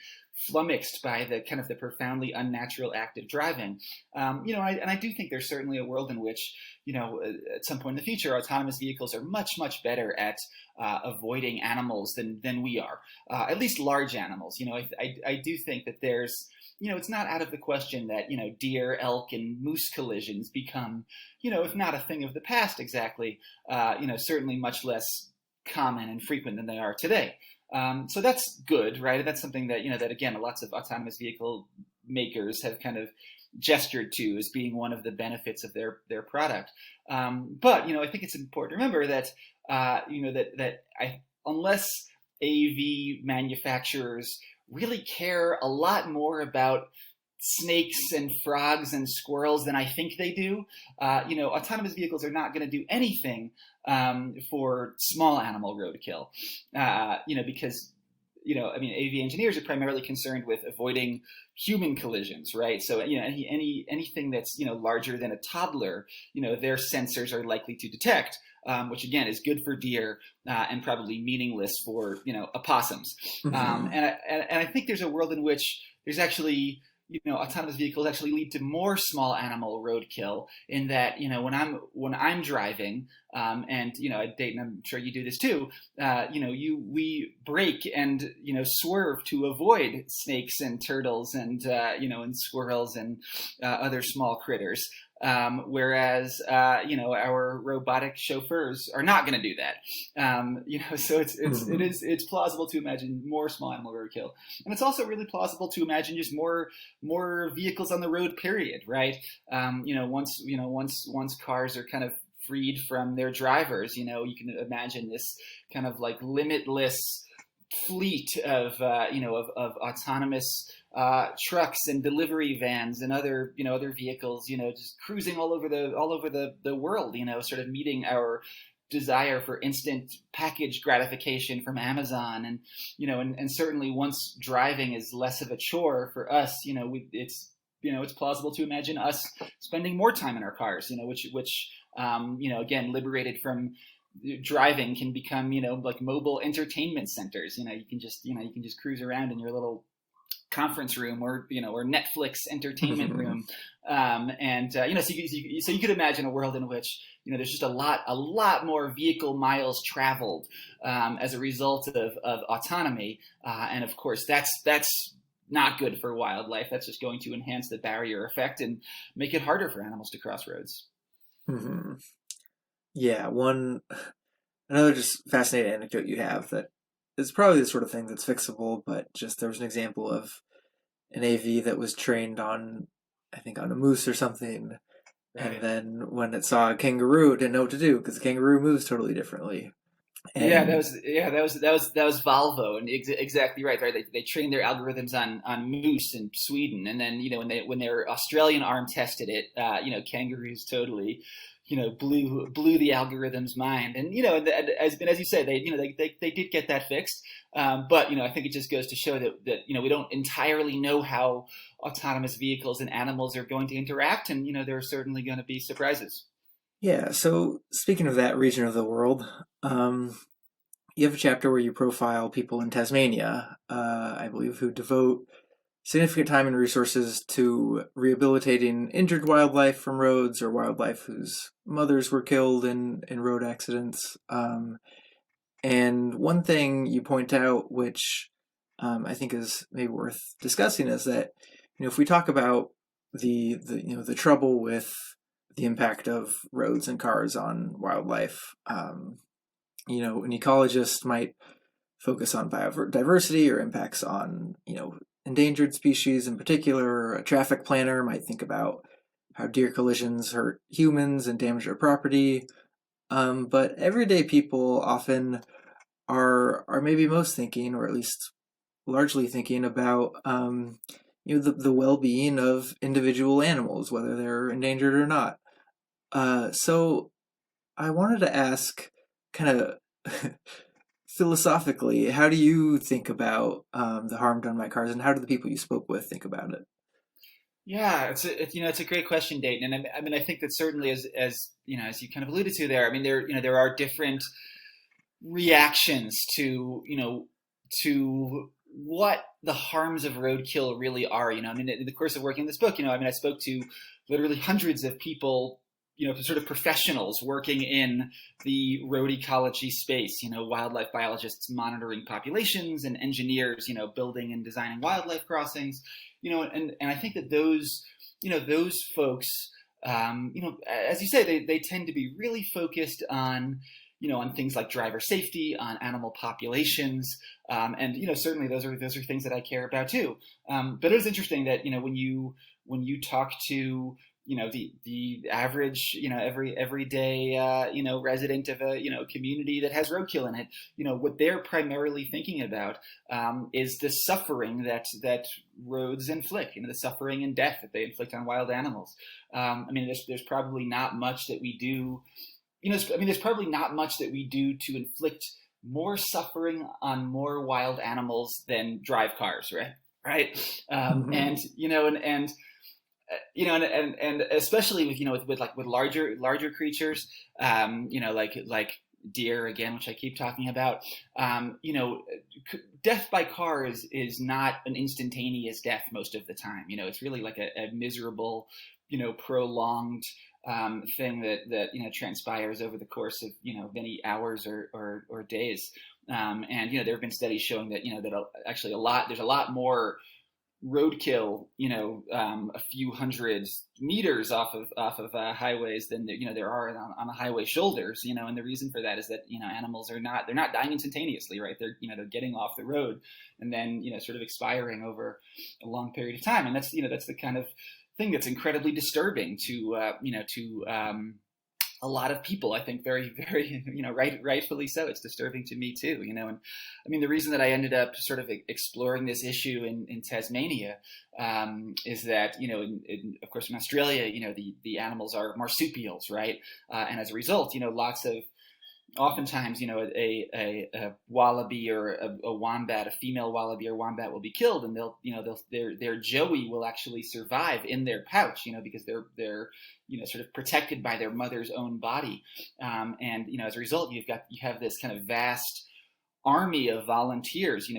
flummoxed by the kind of the profoundly unnatural act of driving. I do think there's certainly a world in which, at some point in the future, autonomous vehicles are much, much better at avoiding animals than we are, at least large animals. I do think that there's, it's not out of the question that, deer, elk, and moose collisions become, if not a thing of the past exactly, certainly much less common and frequent than they are today. So that's good, right? That's something that, that again, lots of autonomous vehicle makers have kind of gestured to as being one of the benefits of their product. But, I think it's important to remember that, unless AV manufacturers really care a lot more about snakes and frogs and squirrels than I think they do, autonomous vehicles are not going to do anything for small animal roadkill, because AV engineers are primarily concerned with avoiding human collisions, right? So anything that's larger than a toddler, their sensors are likely to detect, which again is good for deer and probably meaningless for opossums. Mm-hmm. And I think there's a world in which there's actually autonomous vehicles actually lead to more small animal roadkill in that, when I'm driving, and, Dayton, I'm sure you do this too, we brake and, swerve to avoid snakes and turtles and, and squirrels and other small critters. Whereas, our robotic chauffeurs are not going to do that. So it's plausible to imagine more small animal roadkill, and it's also really plausible to imagine just more vehicles on the road. Period. Right. Once cars are kind of freed from their drivers, you can imagine this kind of like limitless fleet of autonomous trucks and delivery vans and other vehicles, just cruising all over the world, sort of meeting our desire for instant package gratification from Amazon. And, and certainly once driving is less of a chore for us, it's plausible to imagine us spending more time in our cars, which again, liberated from driving, can become, like mobile entertainment centers. You can just cruise around in your little conference room or Netflix entertainment room. So you could imagine a world in which, there's just a lot more vehicle miles traveled as a result of autonomy. And of course, that's not good for wildlife. That's just going to enhance the barrier effect and make it harder for animals to cross roads. Mm-hmm. Yeah, another just fascinating anecdote you have that is probably the sort of thing that's fixable, but just there was an example of an AV that was trained on, I think, on a moose or something, right. And then when it saw a kangaroo, it didn't know what to do because the kangaroo moves totally differently. And that was Volvo, and exactly right. They trained their algorithms on moose in Sweden, and then when their Australian arm tested it, kangaroos totally blew the algorithm's mind. And as you said, they did get that fixed. But I think it just goes to show that we don't entirely know how autonomous vehicles and animals are going to interact, and there are certainly going to be surprises. Yeah, so speaking of that region of the world, you have a chapter where you profile people in Tasmania, I believe, who devote significant time and resources to rehabilitating injured wildlife from roads or wildlife whose mothers were killed in road accidents. And one thing you point out, which I think is maybe worth discussing, is that if we talk about the trouble with the impact of roads and cars on wildlife, an ecologist might focus on biodiversity or impacts on endangered species in particular. A traffic planner might think about how deer collisions hurt humans and damage their property. But everyday people often are maybe most thinking, or at least largely thinking about the well-being of individual animals, whether they're endangered or not. So I wanted to ask, kind of philosophically, how do you think about the harm done by cars, and how do the people you spoke with think about it? Yeah, it's a great question, Dayton, and I mean I think that certainly as as you kind of alluded to there, I mean there are different reactions to what the harms of roadkill really are. I mean, in the course of working this book, I mean, I spoke to literally hundreds of people, sort of professionals working in the road ecology space, wildlife biologists monitoring populations and engineers, building and designing wildlife crossings, and I think that those folks, as you say, they tend to be really focused on things like driver safety, on animal populations, and certainly those are things that I care about too. But it was interesting that when you talk to the average everyday resident of a community that has roadkill in it, what they're primarily thinking about is the suffering that roads inflict, the suffering and death that they inflict on wild animals. I mean, there's probably not much that we do. There's probably not much that we do to inflict more suffering on more wild animals than drive cars, right? Right. Mm-hmm. And especially with larger creatures, like deer again, which I keep talking about. Death by car is not an instantaneous death most of the time. It's really like a miserable, prolonged thing that transpires over the course of many hours or days. And there have been studies showing that that actually there's a lot more roadkill, a few hundred meters off of highways than there are on the highway shoulders, and the reason for that is that animals they're not dying instantaneously, right? They're getting off the road and then sort of expiring over a long period of time, and that's the kind of thing that's incredibly disturbing to a lot of people. I think very, very, rightfully so. It's disturbing to me too, and I mean, the reason that I ended up sort of exploring this issue in Tasmania is that, of course, in Australia, the animals are marsupials, right? And as a result, lots of oftentimes, a wallaby or a wombat, a female wallaby or wombat will be killed, and their joey will actually survive in their pouch, because they're sort of protected by their mother's own body, and as a result, you have this kind of vast army of volunteers,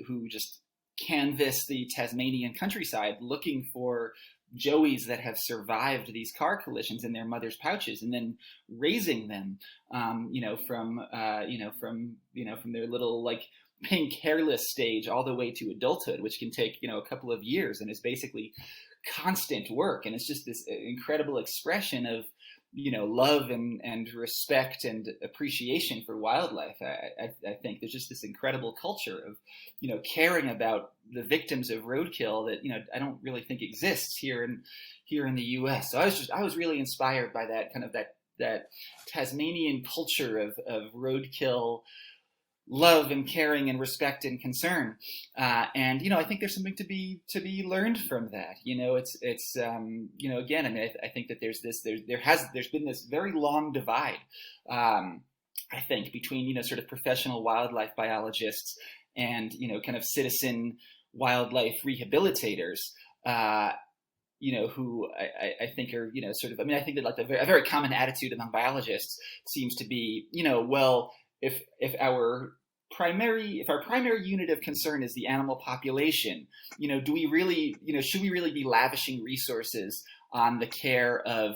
who just canvass the Tasmanian countryside looking for joeys that have survived these car collisions in their mother's pouches, and then raising them, from their little being careless stage all the way to adulthood, which can take a couple of years, and is basically constant work. And it's just this incredible expression of love and respect and appreciation for wildlife. I think there's just this incredible culture of caring about the victims of roadkill that I don't really think exists here in the U.S. So I was really inspired by that kind of that Tasmanian culture of roadkill love and caring and respect and concern, and I think there's something to be learned from that. It's again, I mean, I think that there's been this very long divide, I think, between sort of professional wildlife biologists and kind of citizen wildlife rehabilitators. who I think are, sort of, I mean, I think that like a very common attitude among biologists seems to be, well, if our primary unit of concern is the animal population, do we really, should we really be lavishing resources on the care of,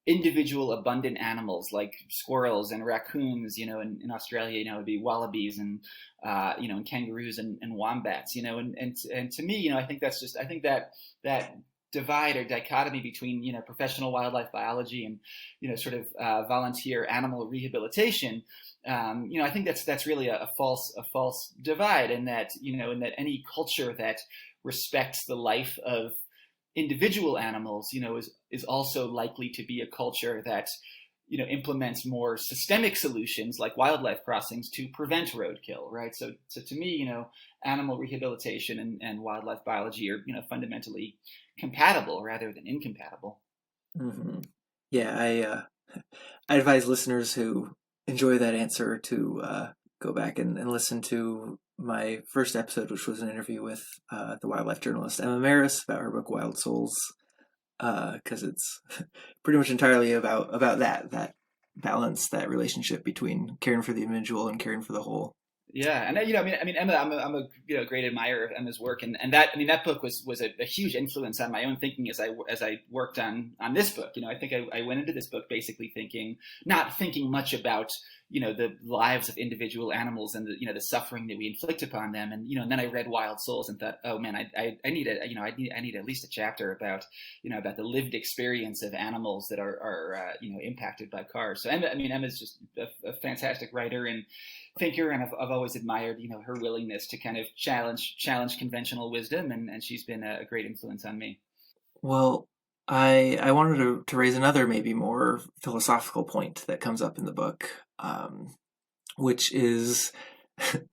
individual abundant animals like squirrels and raccoons, in Australia, it'd be wallabies and, and kangaroos and wombats, and to me, I think that divide or dichotomy between, professional wildlife biology and, sort of volunteer animal rehabilitation, I think that's really a false divide, and that, and that any culture that respects the life of individual animals, is also likely to be a culture that, implements more systemic solutions like wildlife crossings to prevent roadkill, right? So to me, animal rehabilitation and wildlife biology are, fundamentally compatible rather than incompatible. Mm-hmm. Yeah, I advise listeners who enjoy that answer to go back and listen to my first episode, which was an interview with the wildlife journalist Emma Maris about her book Wild Souls, because it's pretty much entirely about that balance, that relationship between caring for the individual and caring for the whole. Yeah, and Emma, I'm a great admirer of Emma's work, and that book was a huge influence on my own thinking as I worked on this book. I think I went into this book basically not thinking much about the lives of individual animals and the suffering that we inflict upon them, and and then I read Wild Souls and thought, oh man, I need at least a chapter about about the lived experience of animals that are impacted by cars. So Emma's just a fantastic writer and thinker, and I've always admired her willingness to kind of challenge conventional wisdom, and she's been a great influence on me. Well, I wanted to raise another maybe more philosophical point that comes up in the book, which is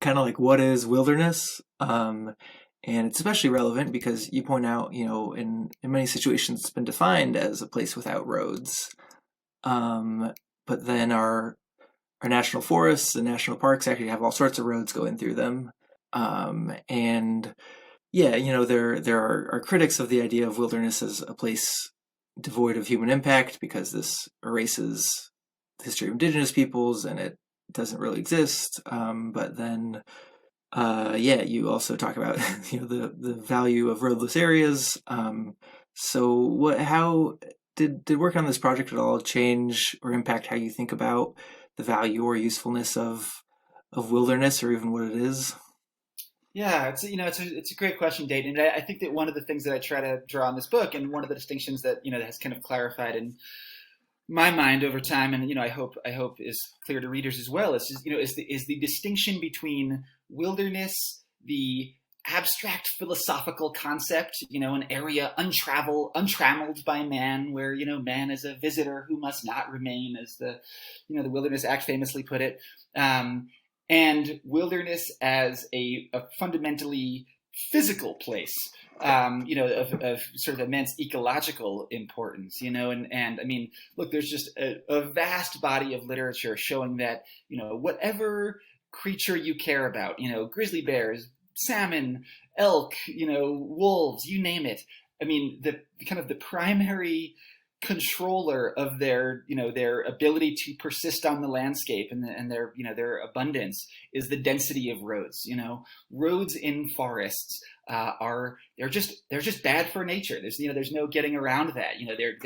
kind of like, what is wilderness? And it's especially relevant because you point out, in many situations it's been defined as a place without roads, but then our national forests and national parks actually have all sorts of roads going through them. And yeah, there are critics of the idea of wilderness as a place devoid of human impact because this erases the history of indigenous peoples and it doesn't really exist. But then, you also talk about, the value of roadless areas. So how did work on this project at all change or impact how you think about the value or usefulness of wilderness, or even what it is? Yeah, it's a great question, Dayton. And I think that one of the things that I try to draw in this book, and one of the distinctions that that has kind of clarified in my mind over time, and I hope is clear to readers as well, is just, is the distinction between wilderness, the abstract philosophical concept, an area untrammeled by man, where man is a visitor who must not remain, as the the Wilderness Act famously put it, and wilderness as a fundamentally physical place, of sort of immense ecological importance, and I mean, look, there's just a vast body of literature showing that whatever creature you care about, grizzly bears, salmon, elk, wolves, you name it. I mean, the kind of the primary controller of their ability to persist on the landscape and their abundance is the density of roads. Roads in forests they're just bad for nature. There's no getting around that.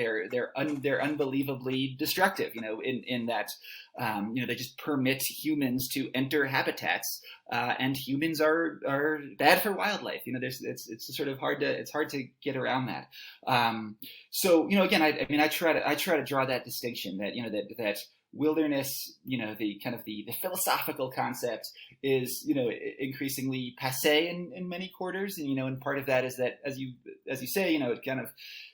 They're unbelievably destructive. In that they just permit humans to enter habitats, and humans are bad for wildlife. It's sort of hard to get around that. So again, I try to draw that distinction that that wilderness, the kind of the philosophical concept is increasingly passé in many quarters, and part of that is that, as you say, it kind of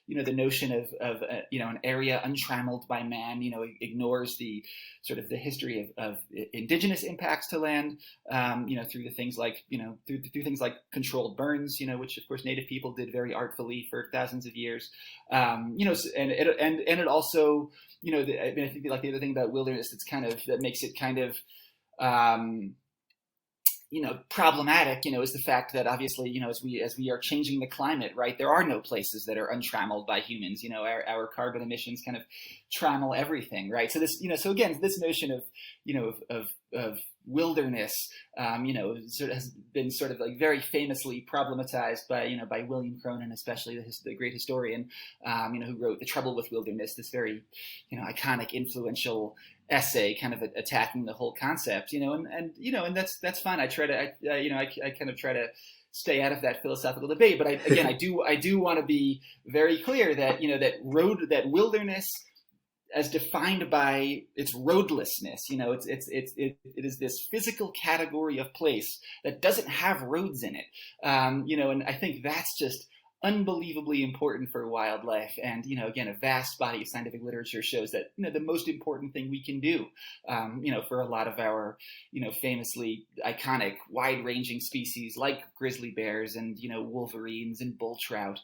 the notion of an area untrammeled by man, ignores the sort of the history of indigenous impacts to land, through the things like through things like controlled burns, which of course native people did very artfully for thousands of years, and it also, I think like the other thing about wilderness that makes it kind of problematic, is the fact that obviously, as we are changing the climate, right, there are no places that are untrammeled by humans. Our carbon emissions kind of trammel everything, right? So so again, this notion of, of wilderness, sort of has been sort of like very famously problematized by William Cronon, especially the great historian, who wrote The Trouble with Wilderness, this very, iconic, influential essay kind of attacking the whole concept, and that's fine. I try to, I kind of try to stay out of that philosophical debate, but I do want to be very clear that, that wilderness, as defined by its roadlessness, it is this physical category of place that doesn't have roads in it, and I think that's just unbelievably important for wildlife. And, again, a vast body of scientific literature shows that, the most important thing we can do, for a lot of our, famously iconic wide-ranging species like grizzly bears and, wolverines and bull trout,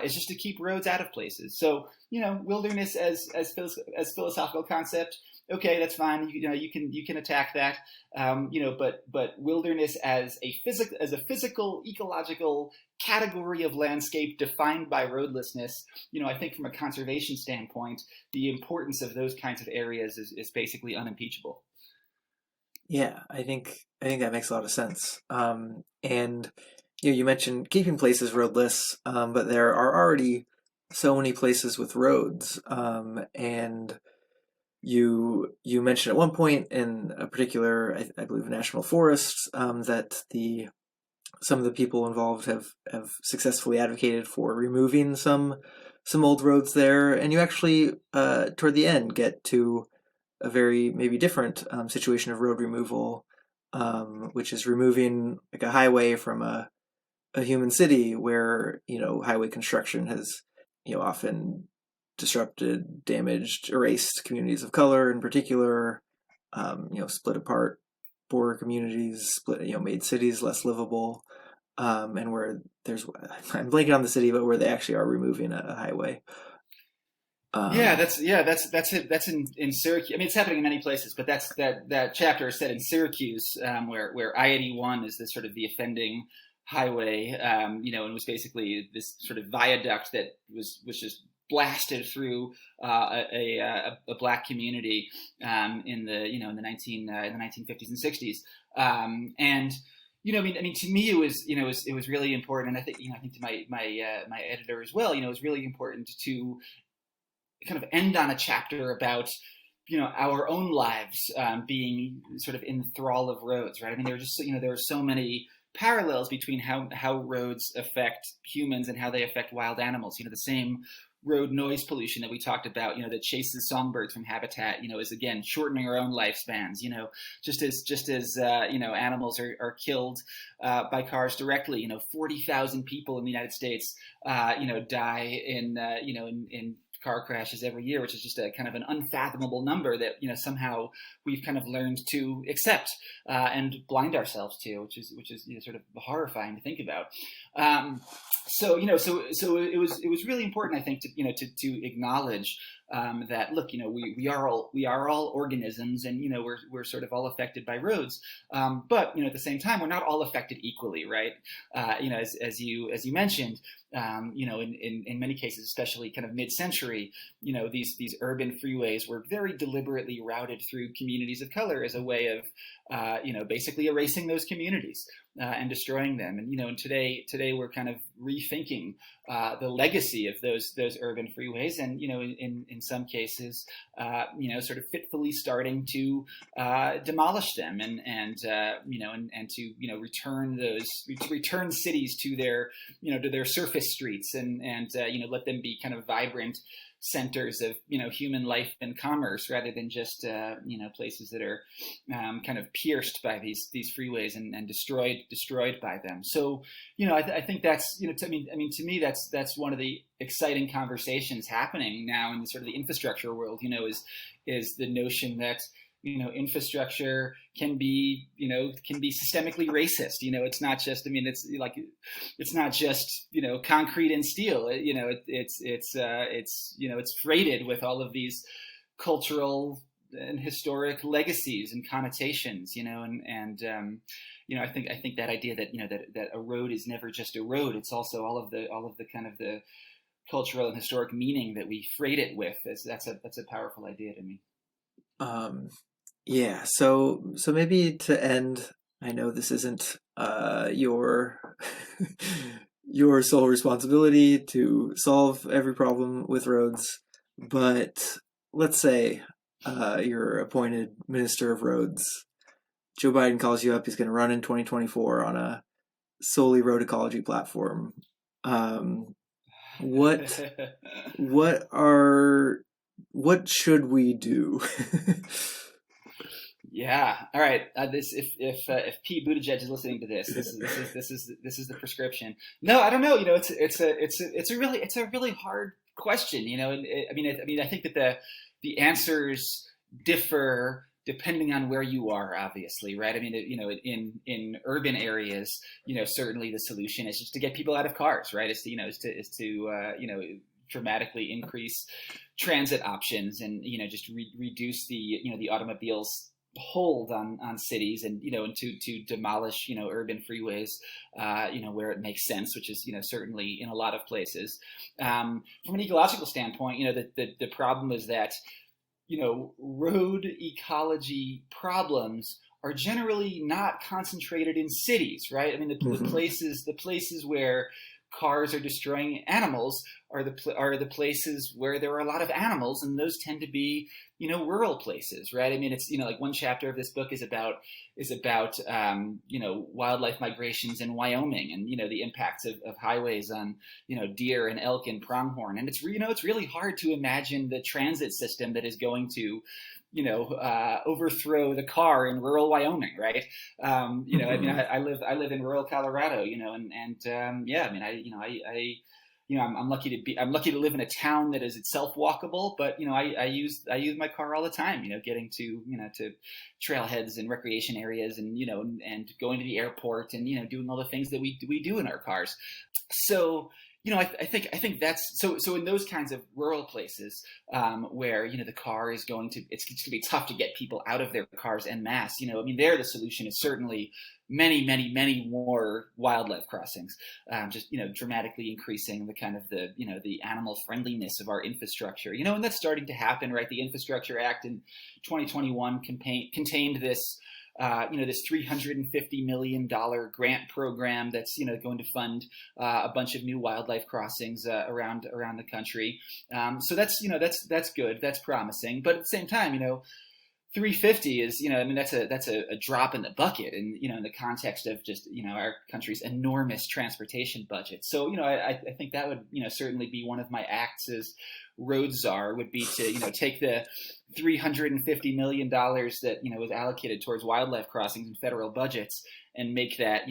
is just to keep roads out of places. So, wilderness as philosophical concept, okay, that's fine. You can attack that. But wilderness as a physical ecological category of landscape defined by roadlessness, I think from a conservation standpoint, the importance of those kinds of areas is basically unimpeachable. Yeah, I think that makes a lot of sense. And you mentioned keeping places roadless, but there are already so many places with roads, and you mentioned at one point in a particular, I believe, a national forest, that some of the people involved have successfully advocated for removing some old roads there, and you actually toward the end get to a very maybe different situation of road removal, which is removing like a highway from a human city where highway construction has often disrupted, damaged, erased communities of color in particular, split apart border communities, made cities less livable, and where I'm blanking on the city, but where they actually are removing a highway. That's it. That's in Syracuse. I mean, it's happening in many places, but that chapter is set in Syracuse, where I-81 is this sort of the offending highway, and was basically this sort of viaduct that was just blasted through a black community in the 1950s and 60s, and to me it was really important, and I think to my editor as well, it was really important to kind of end on a chapter about our own lives being sort of in the thrall of roads, right? I mean, there are so many parallels between how roads affect humans and how they affect wild animals. The same road noise pollution that we talked about, that chases songbirds from habitat, is again shortening our own lifespans. Just as animals are killed by cars directly. 40,000 people in the United States, die in car crashes every year, which is just a kind of an unfathomable number that somehow we've kind of learned to accept and blind ourselves to, which is sort of horrifying to think about. So it was really important, I think, to acknowledge that, look, we are all organisms, and we're sort of all affected by roads, but at the same time we're not all affected equally, right? As you mentioned, in many cases, especially kind of mid-century, these urban freeways were very deliberately routed through communities of color as a way of basically erasing those communities and destroying them. And today we're kind of rethinking the legacy of those urban freeways, and in some cases sort of fitfully starting to demolish them and to return cities to their surface streets and let them be kind of vibrant centers of human life and commerce, rather than just places that are kind of pierced by these freeways and destroyed by them. So I think that's to me that's one of the exciting conversations happening now in sort of the infrastructure world. Is the notion that infrastructure can be systemically racist. It's not just, it's not just, concrete and steel. It's freighted with all of these cultural historic legacies and connotations, and I think that idea that that a road is never just a road. It's also all of the kind of the cultural and historic meaning that we freight it with. That's a powerful idea to me. Yeah. So maybe to end, I know this isn't your your sole responsibility to solve every problem with roads, but let's say you're appointed Minister of Roads. Joe Biden calls you up. He's going to run in 2024 on a solely road ecology platform. What should we do? Yeah. All right. If Pete Buttigieg is listening to this is the prescription. No, I don't know. It's a really hard question. I think that the answers differ depending on where you are, obviously, right? In urban areas, certainly the solution is just to get people out of cars, right? Is to dramatically increase transit options and just reduce the automobiles hold on cities, and and to demolish urban freeways where it makes sense, which is certainly in a lot of places. From an ecological standpoint, the problem is that road ecology problems are generally not concentrated in cities, right? The places where cars are destroying animals are the places where there are a lot of animals, and those tend to be rural places, right? It's like one chapter of this book is about wildlife migrations in Wyoming, and the impacts of highways on deer and elk and pronghorn, and it's really hard to imagine the transit system that is going to overthrow the car in rural Wyoming, right? I live in rural Colorado, I'm lucky to live in a town that is itself walkable, but I use my car all the time, getting to to trailheads and recreation areas, and and going to the airport, and doing all the things that we do in our cars. So I think that's so in those kinds of rural places where the car is it's going to be tough to get people out of their cars en masse. There the solution is certainly many more wildlife crossings, just dramatically increasing the kind of the animal friendliness of our infrastructure. And that's starting to happen, right? The Infrastructure Act in 2021 contained this this $350 million grant program that's going to fund a bunch of new wildlife crossings around the country. So that's good, that's promising. But at the same time, 350 is that's a drop in the bucket, and in the context of just our country's enormous transportation budget. So I think that would certainly be one of my acts as road czar, would be to take the $350 million that was allocated towards wildlife crossings in federal budgets and make that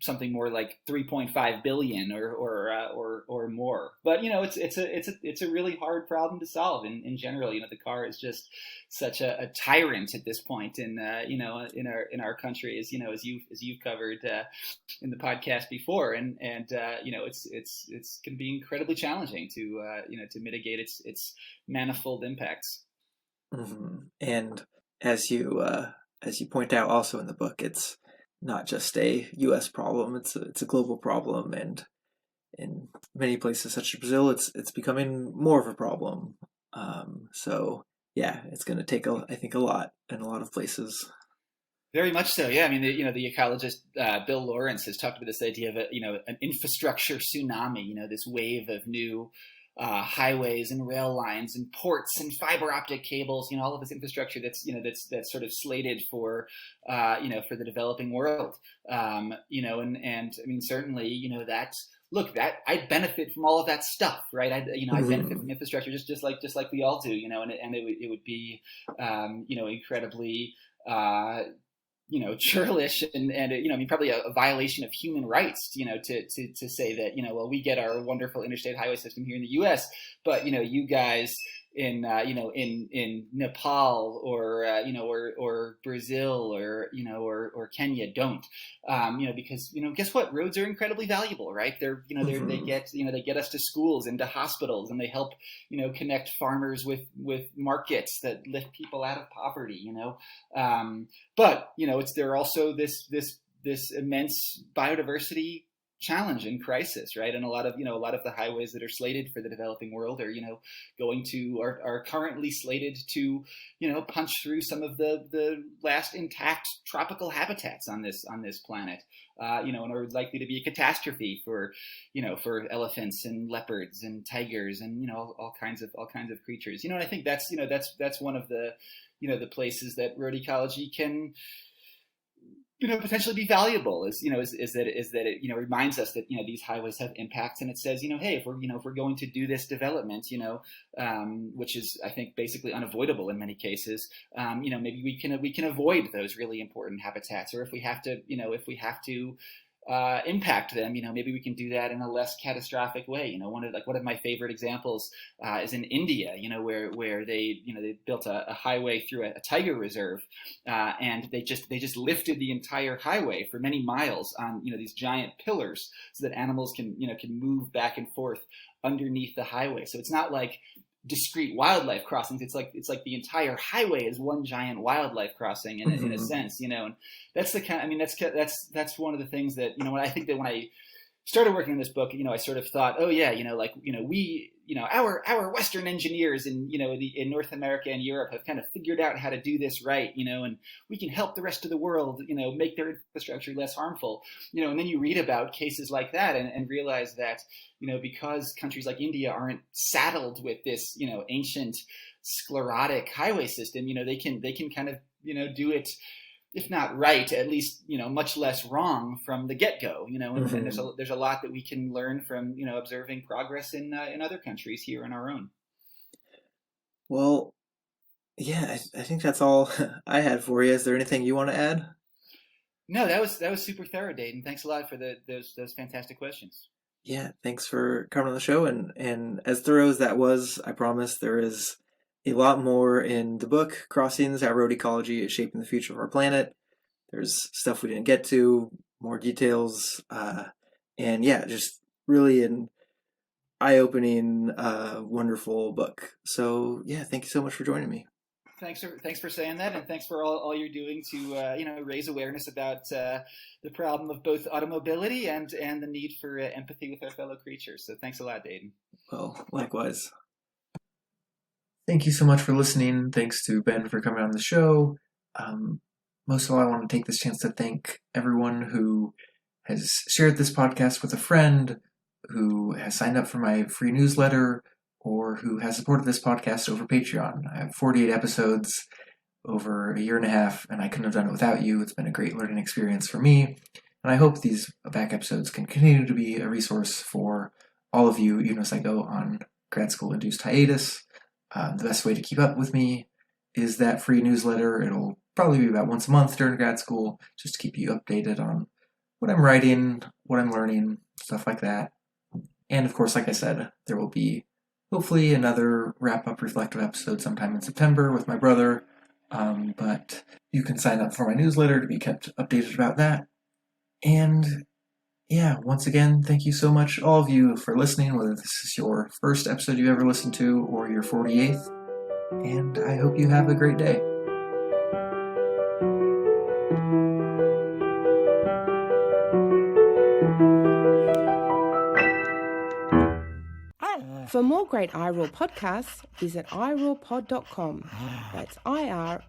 something more like 3.5 billion or more. But it's a really hard problem to solve in general. The car is just such a tyrant at this point in our country, as you've covered in the podcast before, and it's going to be incredibly challenging to mitigate its manifold impacts. Mm-hmm. And as you point out also in the book, it's not just a U.S. problem; it's a global problem, and in many places such as Brazil, it's becoming more of a problem. So yeah, it's going to take I think a lot in a lot of places. Very much so. Yeah, the ecologist Bill Lawrence has talked about this idea of an infrastructure tsunami. This wave of new highways and rail lines and ports and fiber optic cables, all of this infrastructure that's sort of slated for for the developing world, and certainly that I benefit from all of that stuff, right? I benefit from infrastructure just like we all do, and it would be incredibly churlish and probably a violation of human rights, to say that, well, we get our wonderful interstate highway system here in the U.S., but you guys in Nepal or Brazil or Kenya don't, because guess what, roads are incredibly valuable, right? They get us to schools and to hospitals, and they help connect farmers with markets that lift people out of poverty, but they're also this immense biodiversity challenge and crisis, right? And a lot of the highways that are slated for the developing world are currently slated to punch through some of the last intact tropical habitats on this planet, and are likely to be a catastrophe for elephants and leopards and tigers and all kinds of creatures. And I think that's one of the places that road ecology can potentially be valuable is that it reminds us that these highways have impacts, and it says hey, if we're going to do this development which is, I think, basically unavoidable in many cases, maybe we can avoid those really important habitats, or if we have to impact them, maybe we can do that in a less catastrophic way. One of my favorite examples is in India, where they built a highway through a tiger reserve, and they just lifted the entire highway for many miles on these giant pillars so that animals can move back and forth underneath the highway. So it's not like discrete wildlife crossings. It's like the entire highway is one giant wildlife crossing in a sense, and that's the kind. That's one of the things that I think that when I started working on this book, I sort of thought, oh yeah, our Western engineers in North America and Europe have kind of figured out how to do this right, and we can help the rest of the world, make their infrastructure less harmful, and then you read about cases like that and realize that, because countries like India aren't saddled with this, ancient sclerotic highway system, they can kind of, do it, if not right, at least, much less wrong from the get-go, and there's a lot that we can learn from, observing progress in other countries here in our own. Well, yeah, I think that's all I had for you. Is there anything you want to add? No, that was super thorough, Dayton. Thanks a lot for those fantastic questions. Yeah, thanks for coming on the show. And as thorough as that was, I promise there is a lot more in the book, Crossings, How Road Ecology is Shaping the Future of Our Planet. There's stuff we didn't get to, more details, and yeah, just really an eye-opening, wonderful book. So yeah, thank you so much for joining me. Thanks for saying that, and thanks for all you're doing to raise awareness about the problem of both automobility and the need for empathy with our fellow creatures. So thanks a lot, Dayton. Well, likewise. Thank you so much for listening. Thanks to Ben for coming on the show. Most of all, I want to take this chance to thank everyone who has shared this podcast with a friend, who has signed up for my free newsletter, or who has supported this podcast over Patreon. I have 48 episodes over a year and a half, and I couldn't have done it without you. It's been a great learning experience for me, and I hope these back episodes can continue to be a resource for all of you, even as I go on grad school-induced hiatus. The best way to keep up with me is that free newsletter. It'll probably be about once a month during grad school, just to keep you updated on what I'm writing, what I'm learning, stuff like that. And of course, like I said, there will be hopefully another wrap-up reflective episode sometime in September with my brother. But you can sign up for my newsletter to be kept updated about that. And yeah, once again, thank you so much, all of you, for listening, whether this is your first episode you ever listened to or your 48th. And I hope you have a great day. For more great iRaw podcasts, visit irawpod.com. That's IROARPOD.com.